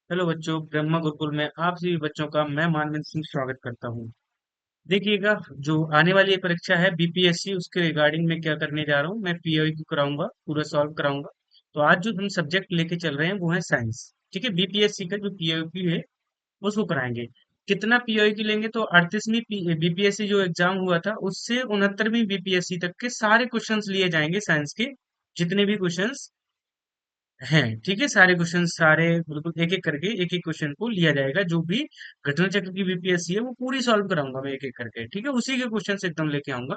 Hello बच्चों, ब्रह्मा गुरुकुल में आप सभी बच्चों का मैं मानविंद सिंह स्वागत करता हूँ। देखिएगा, जो आने वाली ये परीक्षा है बीपीएससी, उसके रिगार्डिंग मैं क्या करने जा रहा हूँ, मैं पीओक्यू कराऊंगा, पूरा सॉल्व कराऊंगा। तो आज जो हम सब्जेक्ट लेके चल रहे हैं वो है साइंस। ठीक है, बीपीएससी का जो पीओक्यू है उसको कराएंगे। कितना पीओक्यू लेंगे तो 38वीं बीपीएससी जो एग्जाम हुआ था उससे 69वीं बीपीएससी तक के सारे क्वेश्चंस लिए जाएंगे साइंस के, जितने भी क्वेश्चंस हैं। ठीक है, सारे क्वेश्चन सारे बिल्कुल एक एक करके एक एक क्वेश्चन को लिया जाएगा। जो भी घटना चक्र की बीपीएससी है वो पूरी सॉल्व कराऊंगा मैं एक एक करके। ठीक है, उसी के क्वेश्चन एकदम लेके आऊंगा।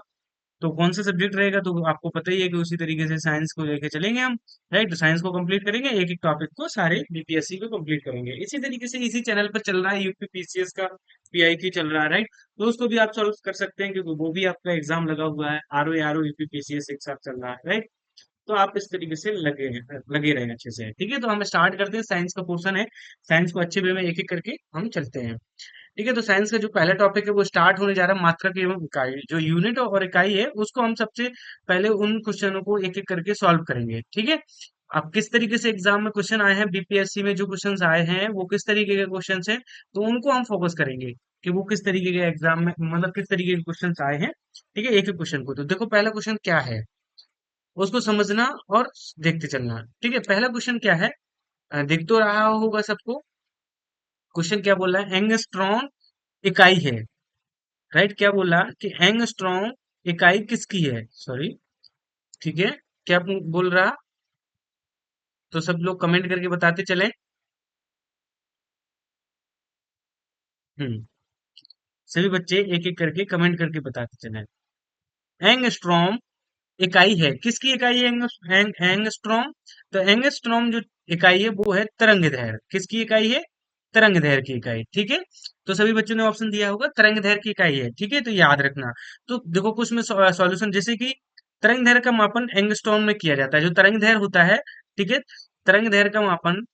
तो कौन सा सब्जेक्ट रहेगा तो आपको पता ही है कि उसी तरीके से साइंस को लेके चलेंगे हम। राइट, तो साइंस को कंप्लीट करेंगे, एक एक टॉपिक को सारे बीपीएससी को कंप्लीट करेंगे। इसी तरीके से इसी चैनल पर चल रहा है यूपी पीसीएस का पीआईक्यू चल रहा है। राइट, तो उसको भी आप सॉल्व कर सकते हैं क्योंकि वो भी आपका एग्जाम लगा हुआ है। आरओ यूपी पीसीएस एक साथ चल रहा है। राइट, तो आप इस तरीके से लगे रहें अच्छे से। ठीक है, तो हम स्टार्ट करते हैं। साइंस का पोर्शन है, साइंस को अच्छे वे में एक एक करके हम चलते हैं। ठीक है, तो साइंस का जो पहला टॉपिक है वो स्टार्ट होने जा रहा है मात्रक एवं इकाई। जो यूनिट और इकाई है उसको हम सबसे पहले उन क्वेश्चनों को एक एक करके सॉल्व करेंगे। ठीक है, अब किस तरीके से एग्जाम में क्वेश्चन आए हैं, बीपीएससी में जो क्वेश्चन आए हैं वो किस तरीके के क्वेश्चन हैं, तो उनको हम फोकस करेंगे कि वो किस तरीके के एग्जाम में, मतलब किस तरीके के क्वेश्चन आए हैं। ठीक है, एक एक क्वेश्चन को तो देखो पहला क्वेश्चन क्या है उसको समझना और देखते चलना। ठीक है, पहला क्वेश्चन क्या है, दिख तो रहा होगा सबको। क्वेश्चन क्या बोल रहा है, एंगस्ट्रॉम इकाई है। राइट, क्या बोला कि एंगस्ट्रॉम इकाई किसकी है, सॉरी। ठीक है, क्या बोल रहा, तो सब लोग कमेंट करके बताते चलें। हम्म, सभी बच्चे एक एक करके कमेंट करके बताते चलें। एंगस्ट्रॉम इकाई है, किसकी इकाई है एंगस्ट्रॉम। तो एंगस्ट्रॉम जो इकाई है वो है तरंग दैर्घ्य। किसकी इकाई है, तरंग दैर्घ्य की इकाई। ठीक है, तो सभी बच्चों ने ऑप्शन दिया होगा तरंग दैर्घ्य की इकाई है। ठीक है, तो याद रखना। तो देखो कुछ में सॉल्यूशन, जैसे कि तरंग दैर्घ्य का मापन एंगस्ट्रॉम में किया जाता है। जो तरंग दैर्घ्य होता है, ठीक है, तरंग दैर्घ्य का मापन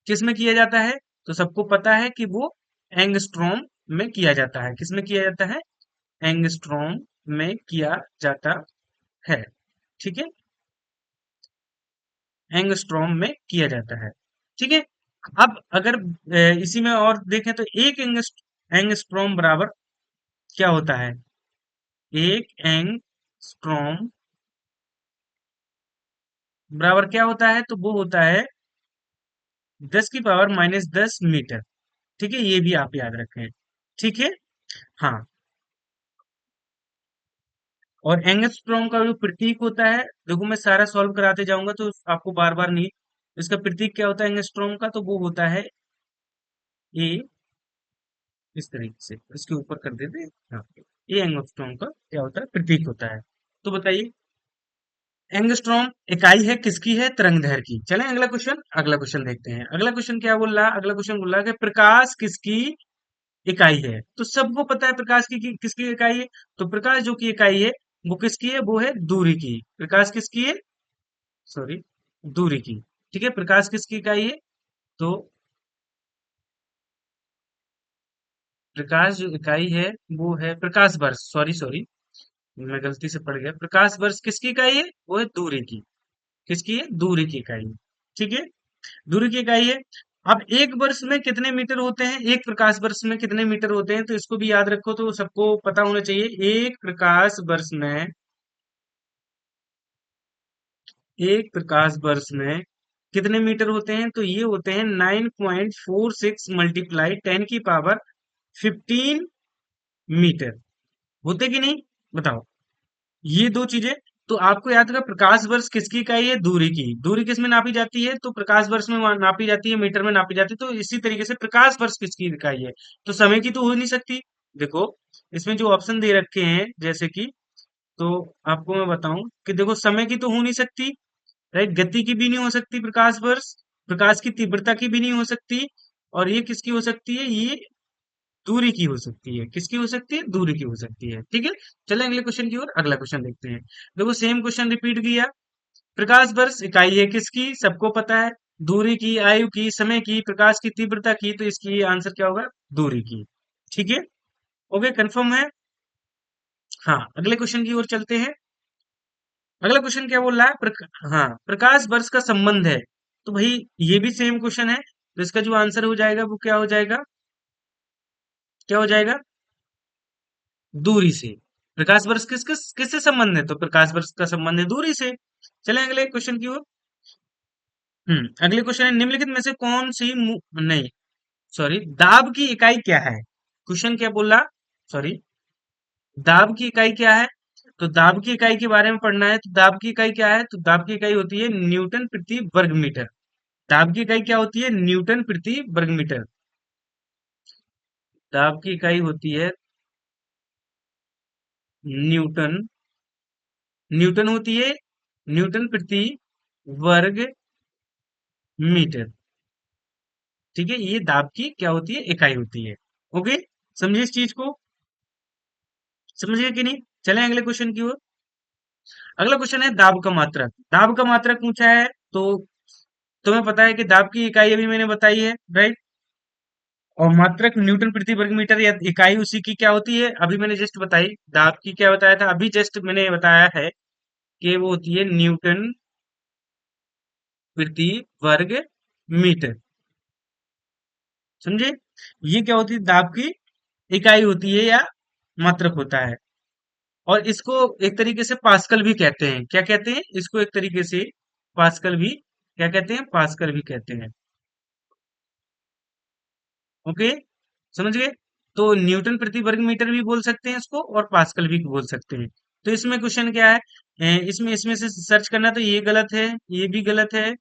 किस में किया जाता है, तो सबको पता है कि वो एंगस्ट्रॉम में किया जाता है। किस में किया जाता है, एंगस्ट्रॉम में किया जाता है। ठीक है, एंगस्ट्रॉम में किया जाता है। ठीक है, अब अगर इसी में और देखें तो एक एंगस्ट्रॉम बराबर क्या होता है, एक एंगस्ट्रॉम बराबर क्या होता है, तो वो होता है 10 की पावर -10 मीटर। ठीक है, ये भी आप याद रखें। ठीक है, हाँ। और एंगस्ट्रॉम का जो प्रतीक होता है, देखो मैं सारा सॉल्व कराते जाऊंगा तो आपको बार बार नहीं, इसका प्रतीक क्या होता है एंगस्ट्रॉम का, तो वो होता है ए। इस तरीके से इसके ऊपर कर देते हैं। हाँ, ये एंगस्ट्रॉम का क्या होता है, प्रतीक होता है। तो बताइए, एंगस्ट्रॉम इकाई है किसकी, है तरंग दैर्घ्य की। चलें अगला क्वेश्चन देखते हैं। अगला क्वेश्चन क्या बोल रहा है, अगला क्वेश्चन बोल रहा है कि प्रकाश किसकी इकाई है। तो सबको पता है प्रकाश की किसकी इकाई है। तो प्रकाश जो की इकाई है वो किसकी है, वो है दूरी की। प्रकाश किसकी है, सॉरी, दूरी की। ठीक है, प्रकाश किसकी इकाई है, तो प्रकाश जो इकाई है वो है प्रकाश वर्ष, सॉरी सॉरी, मैं गलती से पढ़ गया। प्रकाश वर्ष किसकी इकाई है, वो है दूरी की। किसकी है, दूरी की इकाई। ठीक है, दूरी की इकाई है। अब एक वर्ष में कितने मीटर होते हैं, एक प्रकाश वर्ष में कितने मीटर होते हैं, तो इसको भी याद रखो, तो सबको पता होना चाहिए। एक प्रकाश वर्ष में, एक प्रकाश वर्ष में कितने मीटर होते हैं, तो ये होते हैं 9.46 मल्टीप्लाई 10 की पावर 15 मीटर। होते कि नहीं, बताओ। ये दो चीजें तो आपको याद रखना। प्रकाश वर्ष किसकी इकाई है, दूरी की। दूरी किस में नापी जाती है, तो प्रकाश वर्ष में नापी जाती है, मीटर में नापी जाती है। तो इसी तरीके से प्रकाश वर्ष किसकी इकाई है, तो समय की तो हो नहीं सकती। देखो इसमें जो ऑप्शन दे रखे हैं, जैसे कि, तो आपको मैं बताऊं कि देखो समय की तो हो नहीं सकती, राइट, गति की भी नहीं हो सकती प्रकाश वर्ष, प्रकाश की तीव्रता की भी नहीं हो सकती, और ये किसकी हो सकती है, ये दूरी की हो सकती है। किसकी हो सकती है, दूरी की हो सकती है। ठीक है, चलें अगले क्वेश्चन की ओर। अगला क्वेश्चन देखते हैं। देखो सेम क्वेश्चन रिपीट किया। प्रकाश वर्ष इकाई है किसकी, सबको पता है, दूरी की, आयु की, समय की, प्रकाश की तीव्रता की। तो इसकी आंसर क्या होगा, दूरी की। ठीक है, ओके, कंफर्म है। हाँ, अगले क्वेश्चन की ओर चलते हैं। अगला क्वेश्चन क्या बोल रहा है, हाँ, प्रकाश वर्ष का संबंध है तो भाई ये भी सेम क्वेश्चन है, तो इसका जो आंसर हो जाएगा वो क्या हो जाएगा, क्या हो जाएगा, दूरी से। प्रकाश वर्ष किससे संबंध है, तो प्रकाश वर्ष का संबंध है दूरी से। चलें अगले क्वेश्चन की ओर। अगले क्वेश्चन है, निम्नलिखित में से कौन सी नहीं, सॉरी, दाब की इकाई क्या है। क्वेश्चन क्या बोला, सॉरी, दाब की इकाई क्या है। तो दाब की इकाई के बारे में पढ़ना है, तो दाब की इकाई क्या है, तो दाब की इकाई होती है न्यूटन प्रति वर्ग मीटर। दाब की इकाई क्या होती है, न्यूटन प्रति वर्ग मीटर। दाब की इकाई होती है न्यूटन, न्यूटन होती है न्यूटन प्रति वर्ग मीटर। ठीक है, ये दाब की क्या होती है, इकाई होती है। ओके, समझिए इस चीज को, समझिए कि नहीं। चलें अगले क्वेश्चन की ओर। अगला क्वेश्चन है दाब का मात्रक। दाब का मात्रक पूछा है, तो तुम्हें पता है कि दाब की इकाई अभी मैंने बताई है, राइट। और मात्रक न्यूटन प्रति वर्ग मीटर, या इकाई उसी की क्या होती है, अभी मैंने जस्ट बताई। दाब की क्या बताया था, अभी जस्ट मैंने बताया है कि वो होती है न्यूटन प्रति वर्ग मीटर। समझे, ये क्या होती है, दाब की इकाई होती है या मात्रक होता है। और इसको एक तरीके से पास्कल भी कहते हैं। क्या कहते हैं इसको, एक तरीके से पास्कल भी, क्या कहते हैं, पास्कल भी कहते हैं। ओके, समझ गए। तो न्यूटन प्रति वर्ग मीटर भी बोल सकते हैं इसको, और पास्कल भी बोल सकते हैं। तो इसमें क्वेश्चन क्या है, इसमें इसमें से सर्च करना, तो ये गलत है, ये भी गलत है,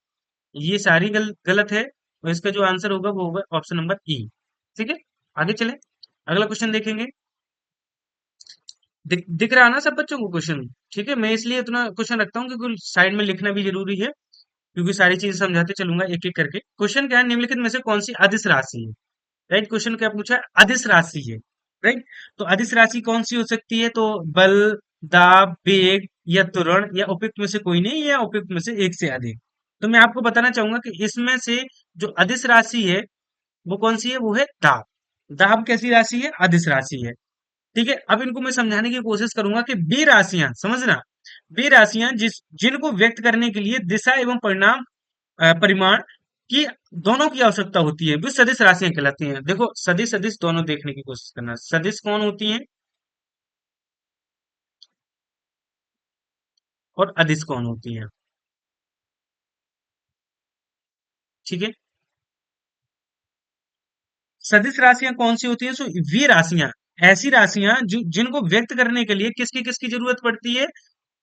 ये सारी गलत है। और इसका जो आंसर होगा वो होगा ऑप्शन नंबर ई। ठीक है, आगे चले, अगला क्वेश्चन देखेंगे। दिख रहा है ना सब बच्चों को क्वेश्चन। ठीक है, मैं इसलिए इतना क्वेश्चन रखता हूँ क्योंकि साइड में लिखना भी जरूरी है, क्योंकि सारी चीजें समझाते चलूंगा एक एक करके। क्वेश्चन क्या है, निम्नलिखित में से कौन सी अदिश राशि है। राइट, क्वेश्चन क्या पूछा है, अदिश राशि है। राइट, तो अदिश राशि कौन सी हो सकती है, तो बल, दाब, वेग, या त्वरण, या उपयुक्त में से कोई नहीं, या उपयुक्त में से एक से अधिक। तो मैं आपको बताना चाहूंगा कि इसमें से जो अदिश राशि है वो कौन सी है, वो है दाब। दाब कैसी राशि है, अदिश राशि है। ठीक है, अब इनको मैं समझाने की कोशिश करूंगा कि बे राशियां, समझना, बे राशियां जिनको व्यक्त करने के लिए दिशा एवं परिणाम, परिमाण की, दोनों की आवश्यकता होती है, वो सदिश राशियां कहलाती हैं। देखो, सदिश सदिश दोनों देखने की कोशिश करना, सदिश कौन होती हैं और अदिश कौन होती हैं। ठीक है, सदिश राशियां कौन सी होती हैं, सो वे राशियां, ऐसी राशियां जो जिनको व्यक्त करने के लिए किसकी किसकी जरूरत पड़ती है,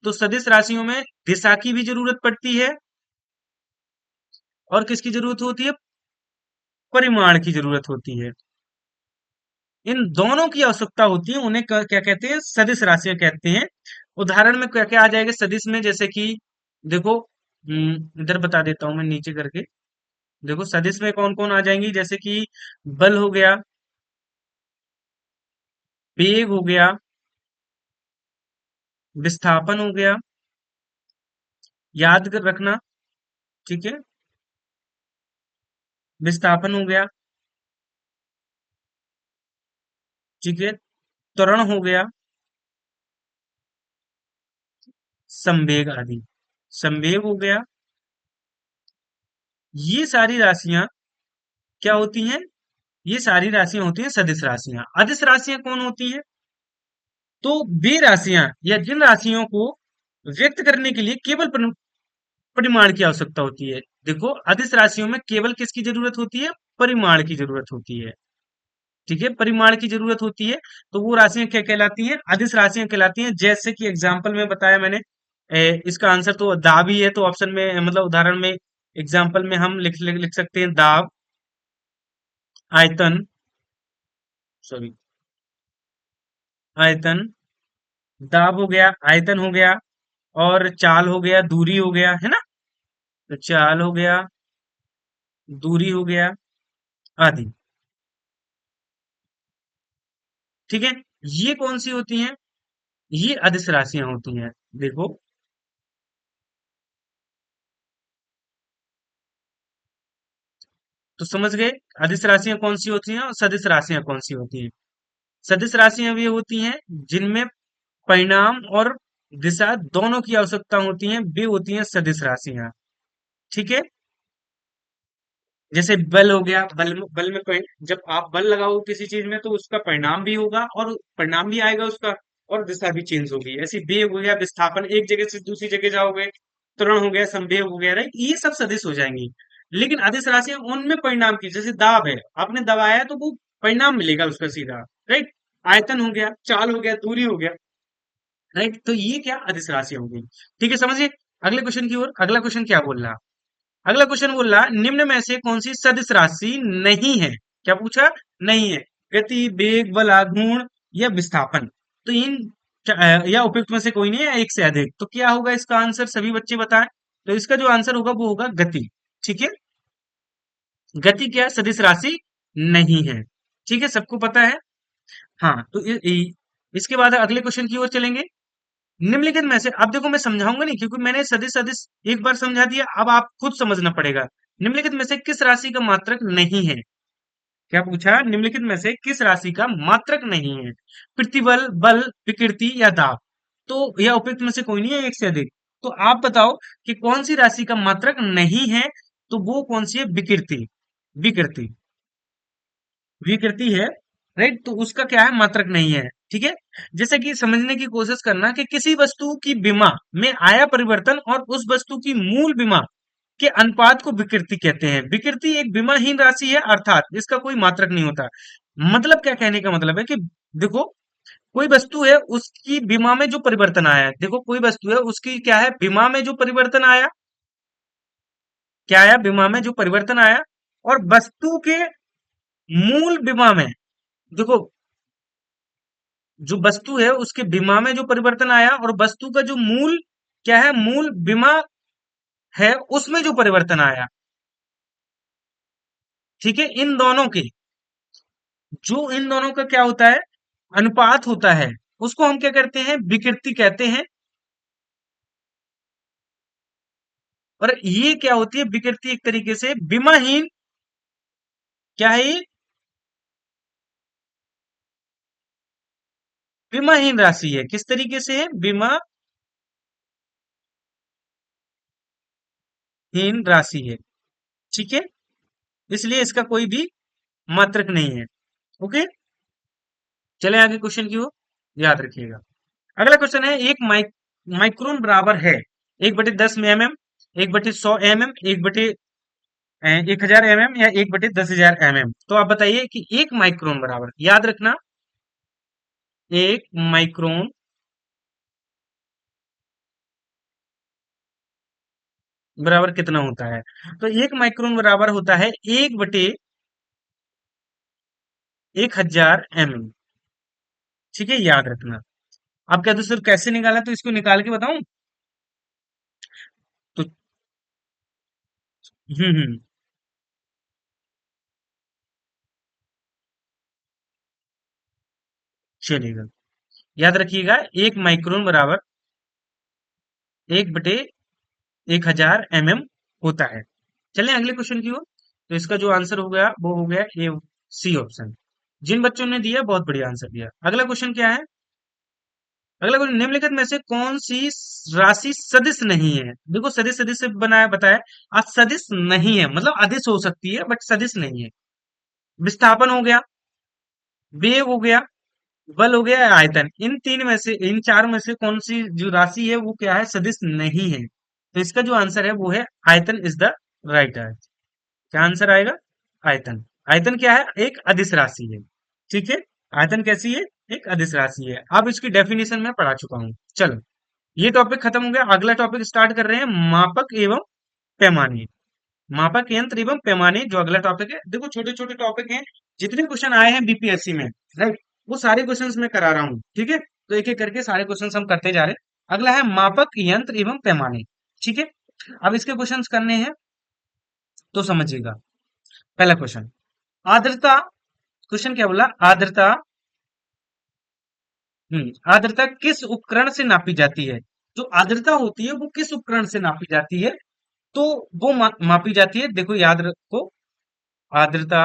तो सदिश राशियों में दिशा की भी जरूरत पड़ती है, और किसकी जरूरत होती है, परिमाण की जरूरत होती है। इन दोनों की आवश्यकता होती है, उन्हें क्या कहते हैं, सदिश राशियां कहते हैं। उदाहरण में क्या क्या आ जाएगा सदिश में, जैसे कि देखो, इधर बता देता हूं मैं नीचे करके। देखो सदिश में कौन कौन आ जाएंगी, जैसे कि बल हो गया, वेग हो गया, विस्थापन हो गया, याद कर रखना। ठीक है, विस्थापन हो गया, ठीक है, त्वरण हो गया, संवेग आदि, संवेग हो गया। ये सारी राशियां क्या होती हैं, ये सारी राशियां होती हैं सदिश राशियां। अदिश राशियां कौन होती हैं, तो वे राशियां या जिन राशियों को व्यक्त करने के लिए केवल परिमाण की आवश्यकता होती है। देखो, अदिश राशियों में केवल किसकी जरूरत होती है, परिमाण की जरूरत होती है। ठीक है, परिमाण की जरूरत होती है, तो वो राशियां क्या कहलाती हैं, अदिश राशियां कहलाती हैं। जैसे कि एग्जाम्पल में बताया मैंने, इसका आंसर तो दाब ही है, तो ऑप्शन में मतलब उदाहरण में, एग्जाम्पल में हम लिख सकते हैं दाब, आयतन, सॉरी, आयतन, दाब हो गया, आयतन हो गया, और चाल हो गया, दूरी हो गया, है ना। तो चाल हो गया, दूरी हो गया, आदि। ठीक है, ये कौन सी होती हैं, ये अदिश राशियां होती हैं। देखो, तो समझ गए, अदिश राशियां कौन सी होती हैं और सदिश राशियां कौन सी होती हैं। सदिश राशियां वे होती हैं जिनमें परिणाम और दिशा दोनों की आवश्यकता होती है, वे होती हैं सदिश राशियां। ठीक है, जैसे बल हो गया, बल में जब आप बल लगाओ किसी चीज में तो उसका परिणाम भी होगा और परिणाम भी आएगा उसका, और दिशा भी चेंज होगी। ऐसे वेग हो गया, विस्थापन, एक जगह से दूसरी जगह जाओगे, त्वरण हो गया, संवेग हो गया, राइट, ये सब सदिश हो जाएंगी। लेकिन अदिश राशियां उनमें परिणाम की, जैसे दाब है, आपने दबाया तो वो परिणाम मिलेगा उसका सीधा, राइट। आयतन हो गया, चाल हो गया, दूरी हो गया, राइट। तो ये क्या अदिश राशि हो गई। ठीक है, समझिए। अगले क्वेश्चन की ओर, अगला क्वेश्चन क्या बोल रहा, अगला क्वेश्चन बोल रहा, निम्न में से कौन सी सदिश राशि नहीं है। क्या पूछा, नहीं है। गति, वेग, बल, आघूर्ण या विस्थापन। तो इन या उपयुक्त में से कोई नहीं है, एक से अधिक। तो क्या होगा इसका आंसर, सभी बच्चे बताएं। तो इसका जो आंसर होगा वो होगा गति। ठीक है, गति क्या सदिश राशि नहीं है। ठीक है, सबको पता है। हाँ, तो इसके बाद अगले क्वेश्चन की ओर चलेंगे। निम्नलिखित में से, अब देखो मैं समझाऊंगा नहीं क्योंकि मैंने सदिश सदिश एक बार समझा दिया, अब आप खुद समझना पड़ेगा। निम्नलिखित में से किस राशि का मात्रक नहीं है। क्या पूछा, निम्नलिखित में से किस राशि का मात्रक नहीं है। प्रतिबल, बल, विकृति या दाब। तो यह उपयुक्त में से कोई नहीं है, एक से अधिक। तो आप बताओ कि कौन सी राशि का मात्रक नहीं है। तो वो कौन सी है, विकृति। विकृति, विकृति है, राइट। तो उसका क्या है, मात्रक नहीं है। ठीक है, जैसे कि समझने की कोशिश करना कि किसी वस्तु की विमा में आया परिवर्तन और उस वस्तु की मूल विमा के अनुपात को विकृति कहते हैं। विकृति एक विमाहीन राशि है, अर्थात इसका कोई मात्रक नहीं होता। मतलब क्या, कहने का मतलब है कि देखो, कोई वस्तु है, उसकी विमा में जो परिवर्तन आया है, देखो कोई वस्तु है, उसकी क्या है, विमा में जो परिवर्तन आया, क्या आया, विमा में जो परिवर्तन आया, और वस्तु के मूल विमा में, देखो जो वस्तु है उसके विमा में जो परिवर्तन आया और वस्तु का जो मूल क्या है, मूल विमा है, उसमें जो परिवर्तन आया, ठीक है, इन दोनों के, जो इन दोनों का क्या होता है, अनुपात होता है, उसको हम क्या करते हैं, विकृति कहते हैं। और ये क्या होती है, विकृति एक तरीके से विमाहीन, क्या है ये, विमाहीन राशि है। किस तरीके से है, विमाहीन राशि है। ठीक है, इसलिए इसका कोई भी मात्रक नहीं है। ओके, चले आगे क्वेश्चन की ओर, याद रखिएगा। अगला क्वेश्चन है, एक माइक्रोन बराबर है 1/10 में mm, 1/100 mm, 1/1000 mm या 1/10,000 mm। तो आप बताइए कि एक माइक्रोन बराबर, याद रखना, एक माइक्रोन बराबर कितना होता है। तो एक माइक्रोन बराबर होता है 1/1000 mm। ठीक है, याद रखना। आप क्या, तो सिर्फ कैसे निकाला, तो इसको निकाल के बताऊं। तो हम्म, चलेगा। याद रखिएगा, एक माइक्रोन बराबर 1/1000 mm होता है। चलें अगले क्वेश्चन की ओर। तो इसका जो आंसर हो गया वो हो गया ए, सी ऑप्शन। जिन बच्चों ने दिया बहुत बढ़िया आंसर दिया। अगला क्वेश्चन क्या है, अगला क्वेश्चन, निम्नलिखित में से कौन सी राशि सदिश नहीं है। देखो सदिश, सदिश से बनाया बताया, आज सदिश नहीं है मतलब अदिश हो सकती है बट सदिश नहीं है। विस्थापन हो गया, वेग हो गया, बल हो गया, आयतन। इन तीन में से, इन चार में से कौन सी जो राशि है वो क्या है, सदिश नहीं है। तो इसका जो आंसर है वो है आयतन इज द राइट आंसर। क्या आंसर आएगा, आयतन। आयतन क्या है, एक अदिश राशि है। ठीक है, आयतन कैसी है, एक अदिश राशि है। अब इसकी डेफिनेशन में पढ़ा चुका हूं। चलो, ये टॉपिक खत्म हो गया, अगला टॉपिक स्टार्ट कर रहे हैं, मापक एवं पैमाने। मापक यंत्र एवं पैमाने जो अगला टॉपिक है। देखो छोटे छोटे टॉपिक हैं, जितने क्वेश्चन आए हैं बीपीएससी में, राइट, वो सारे क्वेश्चंस मैं करा रहा हूँ। ठीक है, तो एक एक करके सारे क्वेश्चंस हम करते जा रहे हैं। अगला है मापक यंत्र एवं पैमाने। ठीक है, अब इसके क्वेश्चंस करने हैं, तो समझिएगा। पहला क्वेश्चन, आर्द्रता। क्वेश्चन क्या बोला, आर्द्रता। आर्द्रता किस उपकरण से नापी जाती है। जो आर्द्रता होती है वो किस उपकरण से नापी जाती है। तो वो मापी जाती है, देखो याद रखो, आर्द्रता,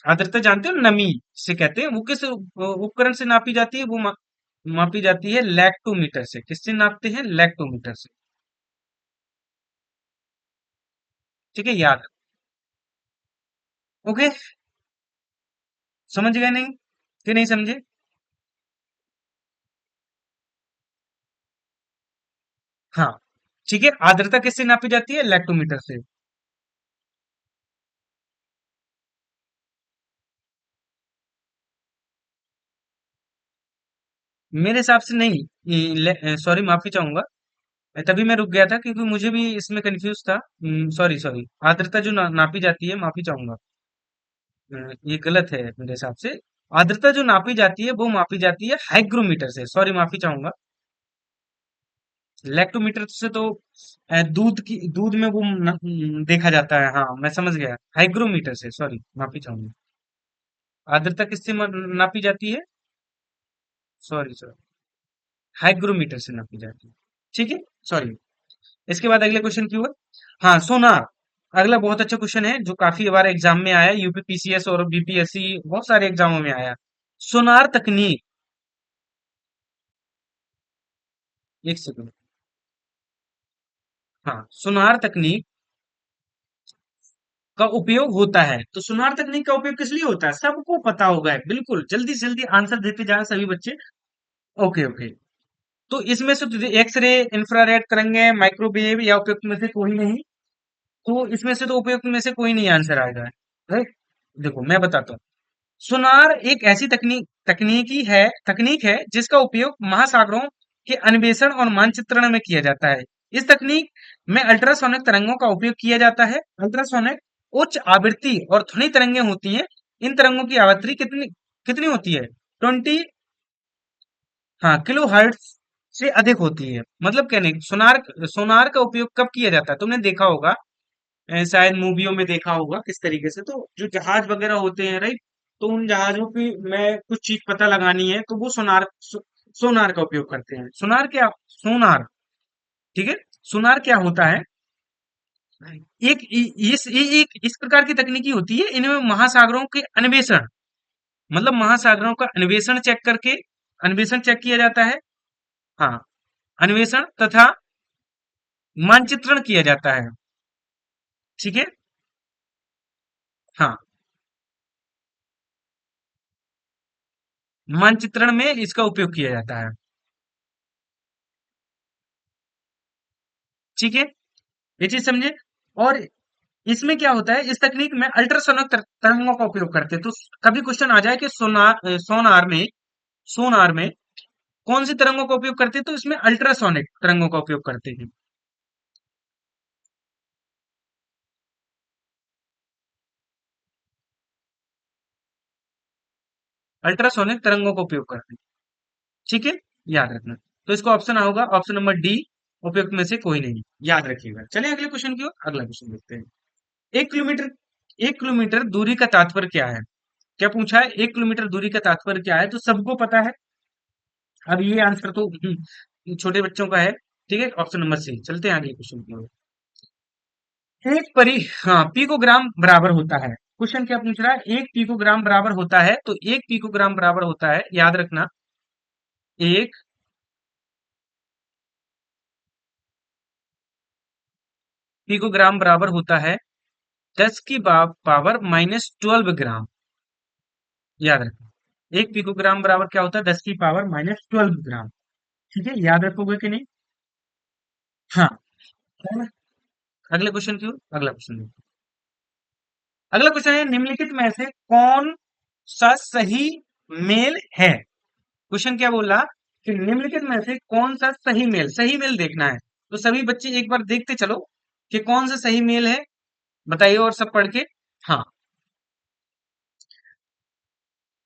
आर्द्रता जानते हो, नमी से कहते हैं। वो किस उपकरण से नापी जाती है, वो मापी जाती है लैक्टोमीटर से। किससे नापते हैं, लैक्टोमीटर से। ठीक है, याद। ओके, समझ गए नहीं कि नहीं समझे? हाँ, ठीक है। आर्द्रता किससे नापी जाती है? लैक्टोमीटर से। मेरे हिसाब से नहीं, सॉरी, माफी चाहूंगा। तभी मैं रुक गया था क्योंकि मुझे भी इसमें कंफ्यूज था। सॉरी सॉरी, आर्द्रता जो नापी जाती है, माफी चाहूंगा। ये गलत है मेरे हिसाब से। आर्द्रता जो नापी जाती है वो मापी जाती है हाइग्रोमीटर से, सॉरी माफी चाहूंगा। लैक्टोमीटर से तो दूध में वो देखा जाता है। हाँ, मैं समझ गया, हाइग्रोमीटर से, सॉरी माफी चाहूंगा। आर्द्रता किससे नापी जाती है? सॉरी सॉरी, हाइग्रोमीटर से नापी जाती है। ठीक है, सॉरी। इसके बाद अगले क्वेश्चन की ओर। हाँ, सोनार। अगला बहुत अच्छा क्वेश्चन है जो काफी बार एग्जाम में आया, यूपीपीसीएस और बीपीएससी बहुत सारे एग्जामों में आया। सोनार तकनीक। एक सेकंड। हाँ, सोनार तकनीक का उपयोग होता है। तो सोनार तकनीक का उपयोग किस लिए होता है? सबको पता होगा, बिल्कुल जल्दी से जल्दी आंसर देते जाए सभी बच्चे। Okay okay. तो इसमें से एक्सरे, इंफ्रारेड तरंगे, माइक्रोवेव या उपयुक्त में से कोई नहीं। तो इसमें से तो उपयुक्त में से कोई नहीं आंसर आएगा। राइट। देखो मैं बताता हूँ। सोनार एक ऐसी तकनीक है जिसका उपयोग महासागरों के अन्वेषण और मानचित्रण में किया जाता है। इस तकनीक में अल्ट्रासोनिक तरंगों का उपयोग किया जाता है। अल्ट्रासोनिक उच्च आवृत्ति और ध्वनि तरंगें होती हैं। इन तरंगों की आवृत्ति कितनी कितनी होती है? 20, हाँ, किलो हर्ट्ज से अधिक होती है। मतलब कहने, सोनार सोनार का उपयोग कब किया जाता है? तुमने देखा होगा, शायद मूवियों में देखा होगा किस तरीके से। तो जो जहाज वगैरह होते हैं, राइट, तो उन जहाजों की में कुछ चीज पता लगानी है तो वो सोनार का उपयोग करते हैं। सोनार, ठीक है। सोनार क्या होता है? एक एक इस प्रकार की तकनीकी होती है, इनमें महासागरों के अन्वेषण, मतलब महासागरों का अन्वेषण चेक किया जाता है। हाँ, अन्वेषण तथा मानचित्रण किया जाता है। ठीक है। हाँ, मानचित्रण में इसका उपयोग किया जाता है। ठीक है, ये चीज समझे। और इसमें क्या होता है, इस तकनीक में अल्ट्रासोनिक तरंगों का उपयोग करते हैं। तो कभी क्वेश्चन आ जाए कि सोनार में कौन सी तरंगों का उपयोग करते हैं, तो इसमें अल्ट्रासोनिक तरंगों का उपयोग करते हैं। अल्ट्रासोनिक तरंगों का उपयोग करते हैं। ठीक है, याद रखना। तो इसका ऑप्शन होगा ऑप्शन नंबर डी, उपयुक्त में से कोई नहीं। याद रखिएगा। चलिए अगले क्वेश्चन की ओर। अगला क्वेश्चन देखते हैं। 1 किलोमीटर 1 किलोमीटर दूरी का तात्पर्य क्या है? क्या पूछा है? 1 किलोमीटर दूरी का तात्पर्य क्या है? तो सबको पता है। अब ये आंसर तो छोटे बच्चों का है। ठीक है, ऑप्शन नंबर सी। चलते हैं अगले क्वेश्चन की ओर। हाँ, पिकोग्राम बराबर होता है। क्वेश्चन क्या पूछ रहा है? 1 पिकोग्राम बराबर होता है। तो 1 पिकोग्राम बराबर होता है, याद रखना। एक पिकोग्राम बराबर होता है 10 की पावर -12 ग्राम। याद रखना, 1 पिकोग्राम बराबर क्या होता है? 10 की पावर -12 ग्राम। ठीक है, याद रखोगे कि नहीं? हाँ, है ना? अगले क्वेश्चन की ओर। अगला क्वेश्चन। अगला क्वेश्चन है, निम्नलिखित में से कौन सा सही मेल है? क्वेश्चन क्या बोल रहा कि निम्नलिखित में से कौन सा सही मेल देखना है। तो सभी बच्चे एक बार देखते चलो कि कौन सा सही मेल है। बताइए और सब पढ़ के। हाँ,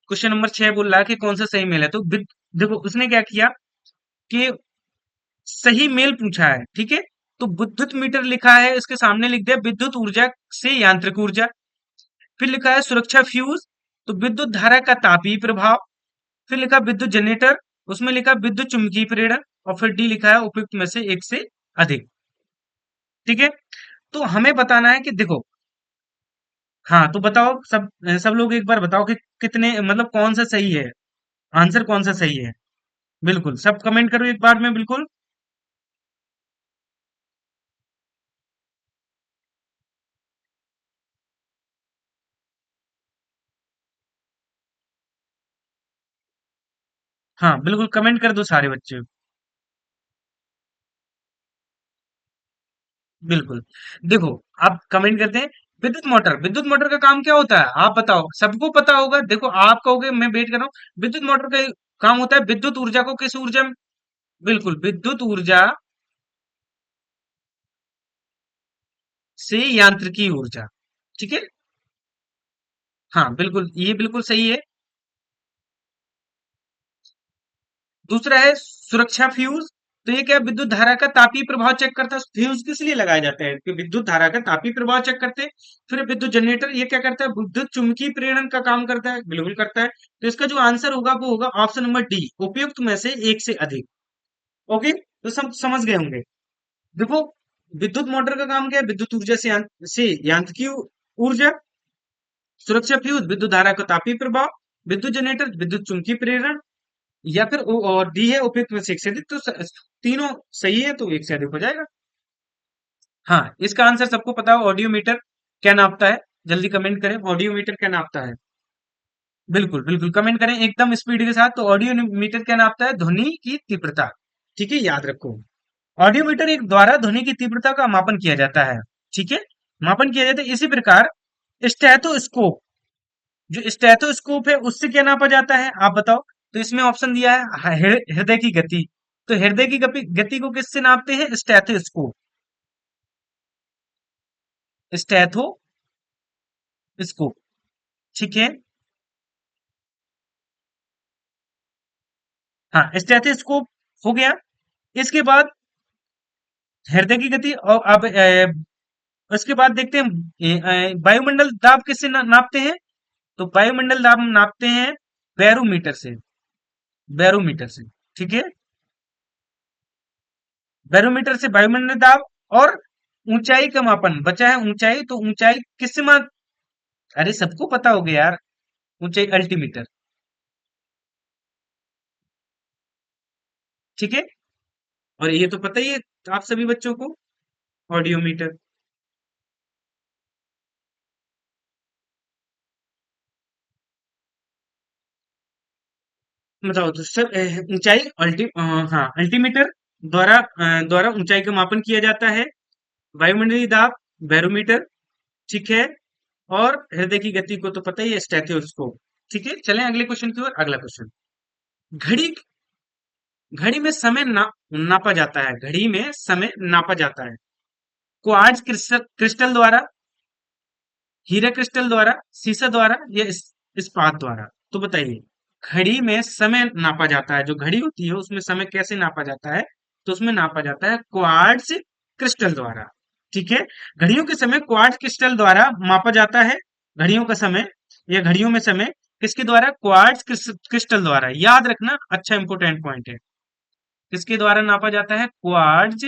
क्वेश्चन नंबर 6 बोल रहा है कि कौन सा सही मेल है। तो देखो उसने क्या किया कि सही मेल पूछा है, ठीक है। तो विद्युत मीटर लिखा है, इसके सामने लिख दिया विद्युत ऊर्जा से यांत्रिक ऊर्जा। फिर लिखा है सुरक्षा फ्यूज, तो विद्युत धारा का तापीय प्रभाव। फिर लिखा विद्युत जनरेटर, उसमें लिखा विद्युत चुम्बकीय प्रेरण। और फिर डी लिखा है उपयुक्त में से एक से अधिक। ठीक है, तो हमें बताना है कि देखो, हाँ, तो बताओ सब सब लोग एक बार बताओ कि कितने, मतलब कौन सा सही है, आंसर कौन सा सही है। बिल्कुल सब कमेंट करो एक बार में, बिल्कुल। हाँ बिल्कुल, कमेंट कर दो सारे बच्चे। बिल्कुल। देखो, आप कमेंट करते हैं विद्युत मोटर का काम क्या होता है आप बताओ, सबको पता होगा। देखो आप कहोगे, मैं वेट कर रहा हूँ। विद्युत मोटर का काम होता है विद्युत ऊर्जा को किस ऊर्जा में, बिल्कुल विद्युत ऊर्जा से यांत्रिकी ऊर्जा। ठीक है। हाँ बिल्कुल, ये बिल्कुल सही है। दूसरा है सुरक्षा फ्यूज। तो ये क्या, विद्युत धारा का तापीय प्रभाव चेक करता है। फ्यूज किस लिए लगाए जाते हैं कि विद्युत धारा का तापीय प्रभाव चेक करते हैं। फिर विद्युत जनरेटर, ये क्या करता है, विद्युत चुम्बकीय प्रेरण का काम करता है, बिल्कुल करता है। तो इसका जो आंसर होगा वो होगा ऑप्शन नंबर डी, उपयुक्त में से एक से अधिक। ओके, तो सब समझ गए होंगे। देखो, विद्युत मोटर का काम क्या है, विद्युत ऊर्जा से से यांत्रिकी ऊर्जा। सुरक्षा फ्यूज, विद्युत धारा का तापीय प्रभाव। विद्युत जनरेटर, विद्युत चुम्बकीय प्रेरण। या फिर और डी है उपयुक्त में से एक से अधिक। तो तीनों सही है, तो एक से अधिक हो जाएगा। हाँ, इसका आंसर सबको पता है, ऑडियो मीटर क्या नापता है। जल्दी कमेंट करें, ऑडियो मीटर क्या नापता है। बिल्कुल बिल्कुल, कमेंट करें एकदम स्पीड के साथ। तो ऑडियो मीटर क्या नापता है, ध्वनि की तीव्रता। ठीक है, याद रखो। ऑडियो मीटर एक द्वारा ध्वनि की तीव्रता का मापन किया जाता है। ठीक है, मापन किया जाता है। इसी प्रकार स्टेथोस्कोप, जो स्टेथोस्कोप है उससे क्या नापा जाता है आप बताओ। तो इसमें ऑप्शन दिया है हृदय की गति। तो हृदय की गति को किससे नापते हैं, स्टेथोस्कोप। स्टेथोस्कोप। ठीक है। हाँ, स्टेथोस्कोप हो गया। इसके बाद हृदय की गति। और अब उसके बाद देखते हैं वायुमंडल दाब किससे नापते हैं। तो वायुमंडल दाब हम नापते हैं बैरोमीटर से। बैरोमीटर से। ठीक है, बैरोमीटर से वायुमंडल दाब। और ऊंचाई का मापन बचा है, ऊंचाई। तो ऊंचाई किससे माप, अरे सबको पता हो गया यार, ऊंचाई अल्टीमीटर। ठीक है, और ये तो पता ही है आप सभी बच्चों को, ऑडियोमीटर। बताओ तो सर, ऊंचाई हाँ अल्टीमीटर द्वारा ऊंचाई का मापन किया जाता है। वायुमंडलीय दाब बैरोमीटर। ठीक है, और हृदय की गति को तो पता ही है, स्टेथोस्कोप। ठीक है, चलें अगले क्वेश्चन की ओर। अगला क्वेश्चन, घड़ी, घड़ी में समय नापा जाता है। घड़ी में समय नापा जाता है क्वार्ट्ज क्रिस्टल द्वारा, हीरा क्रिस्टल द्वारा, शीशा द्वारा, या इस्पात द्वारा। तो बताइए, घड़ी में समय नापा जाता है, जो घड़ी होती है उसमें समय कैसे नापा जाता है। तो उसमें नापा जाता है क्वार्ट्ज क्रिस्टल द्वारा। ठीक है, घड़ियों के समय क्वार्ट्ज क्रिस्टल द्वारा मापा जाता है। घड़ियों का समय या घड़ियों में समय किसके द्वारा, क्वार्ट्ज क्रिस्टल द्वारा। याद रखना, अच्छा इंपोर्टेंट पॉइंट है। किसके द्वारा नापा जाता है, क्वार्ट्ज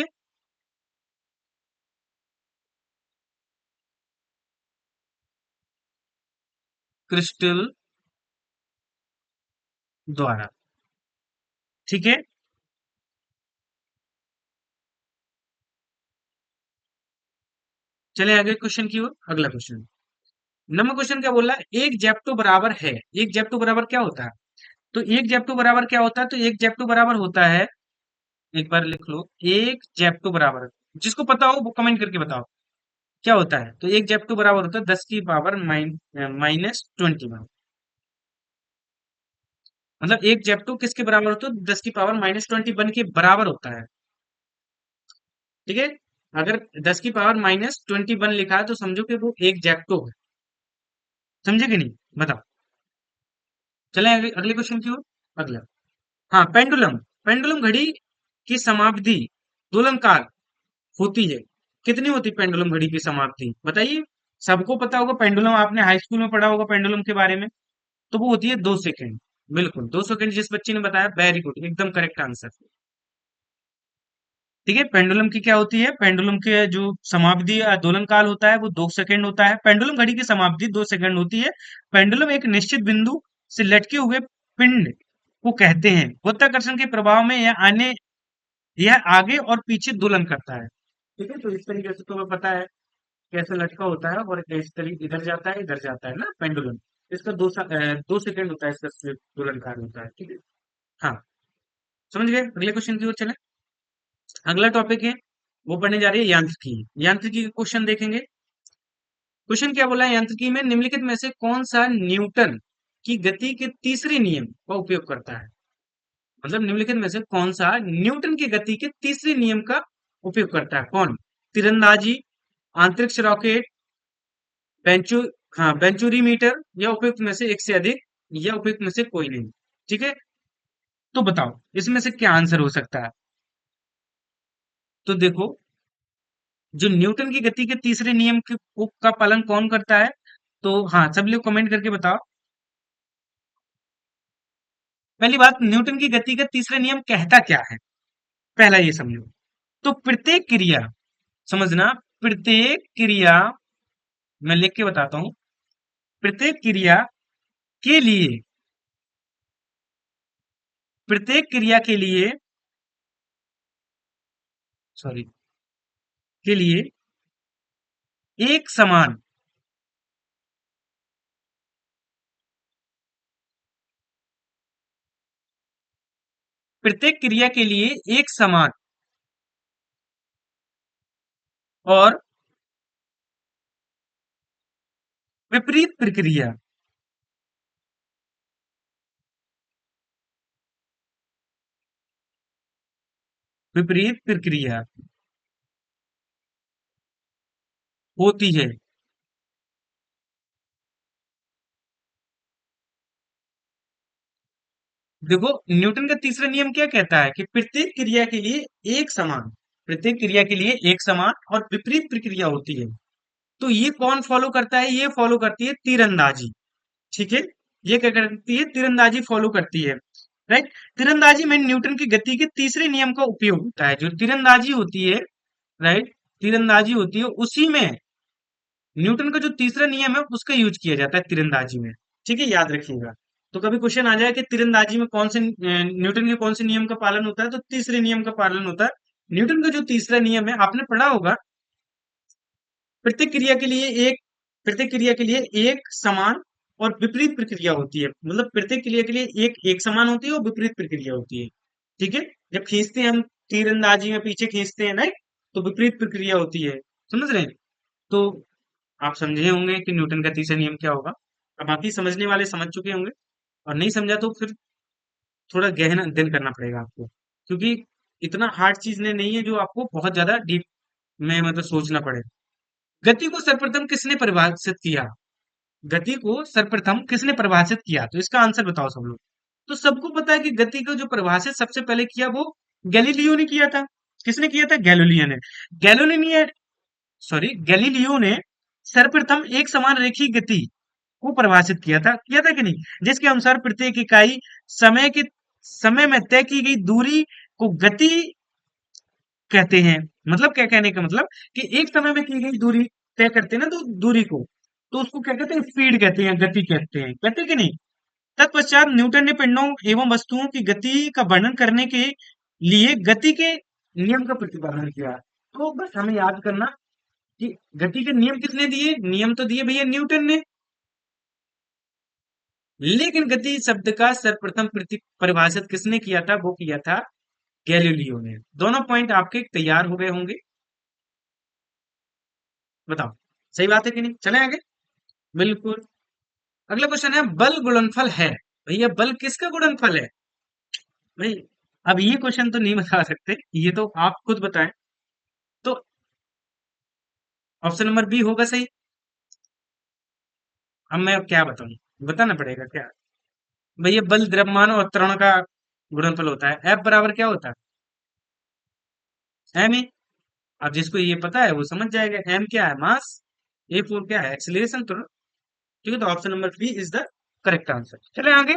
क्रिस्टल द्वारा। ठीक है, चले आगे क्वेश्चन की ओर। अगला क्वेश्चन, नंबर क्वेश्चन क्या बोल रहा है, एक जेप्टो बराबर है। एक जेप्टो बराबर क्या होता है। तो एक जेप्टो बराबर क्या होता है, तो एक जेप्टो बराबर होता है, एक बार लिख लो, एक जेप्टो बराबर, जिसको पता हो वो कमेंट करके बताओ क्या होता है। तो एक जेप्टो बराबर होता है 10 की पावर -21। मतलब एक जेप्टो किसके बराबर होता है, 10 की पावर -21 के बराबर होता है। ठीक है, अगर 10 की पावर -21 लिखा है तो समझो कि वो एक जेप्टो है। समझे कि नहीं, बताओ। चलें अगले क्वेश्चन की ओर। अगला, हाँ पेंडुलम। पेंडुलम घड़ी की समाप्ति दोलन काल होती है। कितनी होती पेंडुलम घड़ी की समाप्ति बताइए। सबको पता होगा, पेंडुलम आपने हाई स्कूल में पढ़ा होगा पेंडुलम के बारे में। तो वो होती है 2 सेकंड। बिल्कुल 2 सेकंड, जिस बच्चे ने बताया वेरी गुड, एकदम करेक्ट आंसर। ठीक है, पेंडुलम की क्या होती है, पेंडुलम के जो समाप्ति या दोलन काल होता है वो 2 सेकंड होता है। पेंडुलम घड़ी की समाप्ति 2 सेकंड होती है। पेंडुलम एक निश्चित बिंदु से लटके हुए पिंड को कहते हैं। गुरुत्वाकर्षण के प्रभाव में यह आगे और पीछे दोलन करता है। ठीक है, तो इस तरीके से तुम्हें पता है कैसे लटका होता है, और इस तरीके इधर जाता है ना पेंडुलम। इसका 2 सेकंड होता है, इसका दोलन काल होता है। ठीक है, हाँ, समझ गए। अगले क्वेश्चन की ओर चले। अगला टॉपिक है, वो पढ़ने जा रही है यांत्रिकी। यांत्रिकी का क्वेश्चन देखेंगे। क्वेश्चन क्या बोला है, यांत्रिकी में निम्नलिखित में से कौन सा न्यूटन की गति के तीसरे नियम का उपयोग करता है। मतलब निम्नलिखित में से कौन सा न्यूटन की गति के तीसरे नियम का उपयोग करता है, कौन? तीरंदाजी, अंतरिक्ष रॉकेट, बेंचू हाँ बेंचुरीमीटर, या उपयुक्त में से एक से अधिक, या उपयुक्त में से कोई नहीं। ठीक है, तो बताओ इसमें से क्या आंसर हो सकता है। तो देखो, जो न्यूटन की गति के तीसरे नियम का पालन कौन करता है, तो हाँ सब लोग कमेंट करके बताओ। पहली बात, न्यूटन की गति का तीसरा नियम कहता क्या है, पहला ये समझो। तो प्रत्येक क्रिया, समझना, प्रत्येक क्रिया, मैं लिख के बताता हूं, प्रत्येक क्रिया के लिए, प्रत्येक क्रिया के लिए, सॉरी, के लिए एक समान, प्रत्येक क्रिया के लिए एक समान और विपरीत प्रक्रिया, विपरीत प्रक्रिया होती है। देखो, न्यूटन का तीसरा नियम क्या कहता है कि प्रत्येक क्रिया के लिए एक समान, प्रत्येक क्रिया के लिए एक समान और विपरीत प्रक्रिया होती है। तो ये कौन फॉलो करता है, ये फॉलो करती है तीरंदाजी। ठीक है, ये क्या करती है, तीरंदाजी फॉलो करती है। राइट, तीरंदाजी में न्यूटन की गति के तीसरे नियम का उपयोग होता है। जो तीरंदाजी होती है, राइट, तीरंदाजी होती है, उसी में न्यूटन का जो तीसरा नियम है उसका यूज किया जाता है तीरंदाजी में। ठीक है, याद रखिएगा। तो कभी क्वेश्चन आ जाए कि तीरंदाजी में कौन से न्यूटन के कौन से नियम का पालन होता है, तो तीसरे नियम का पालन होता है। न्यूटन का जो तीसरा नियम है, आपने पढ़ा होगा, प्रत्येक क्रिया के लिए एक, प्रत्येक क्रिया के लिए एक समान और विपरीत प्रक्रिया होती है। मतलब प्रत्येक क्रिया के लिए एक एक समान होती है और विपरीत प्रक्रिया होती है। ठीक है, जब खींचते हैं हम तीरंदाजी में, पीछे खींचते हैं, राइट, तो विपरीत प्रक्रिया होती है। समझ रहे हैं? तो आप समझे होंगे कि न्यूटन का तीसरा नियम क्या होगा। अब बाकी समझने वाले समझ चुके होंगे, और नहीं समझा तो फिर थोड़ा गहन अध्ययन करना पड़ेगा आपको, क्योंकि इतना हार्ड चीज ने नहीं है जो आपको बहुत ज्यादा डीप में मतलब सोचना पड़े। गति को सर्वप्रथम किसने परिभाषित किया, गति को सर्वप्रथम किसने परिभाषित किया, तो इसका आंसर बताओ सब लोग। तो सबको पता है कि गति को जो परिभाषित सबसे पहले किया वो गैलीलियो ने किया था। किसने किया था, गैलीलियो ने। गैलीलियो ने, सॉरी, गैलीलियो ने सर्वप्रथम एक समान रेखीय गति को परिभाषित किया था कि नहीं, जिसके अनुसार प्रत्येक इकाई समय के, समय में तय की गई दूरी को गति कहते हैं। मतलब क्या कहने का मतलब, कि एक समय में की गई दूरी तय करते हैं ना, तो दूरी को, तो उसको क्या कहते हैं, स्पीड कहते हैं, गति कहते हैं कि नहीं। तत्पश्चात न्यूटन ने पिंडों एवं वस्तुओं की गति का वर्णन करने के लिए गति के नियम का प्रतिपादन किया। तो बस हमें याद करना कि गति के नियम किसने दिए, नियम तो दिए भैया न्यूटन ने, लेकिन गति शब्द का सर्वप्रथम परिभाषित किसने किया था, वो किया था गैलीलियो ने। दोनों पॉइंट आपके तैयार हो गए होंगे, बताओ सही बात है कि नहीं। चले आगे, बिल्कुल। अगला क्वेश्चन है, बल गुणनफल है, भैया बल किसका गुणनफल है भाई। अब ये क्वेश्चन तो नहीं बता सकते, ये तो आप खुद बताएं। तो ऑप्शन नंबर बी होगा सही। अब मैं क्या बताऊं, बताना पड़ेगा क्या। भैया बल द्रव्यमान और त्वरण का गुणनफल होता है। एफ बराबर क्या होता है, एम ए। अब जिसको ये पता है वो समझ जाएगा, एम क्या है, मास, ए फोर क्या है, एक्सीलरेशन, त्वरण। ठीक है, तो option number B is the correct answer. चले आगे।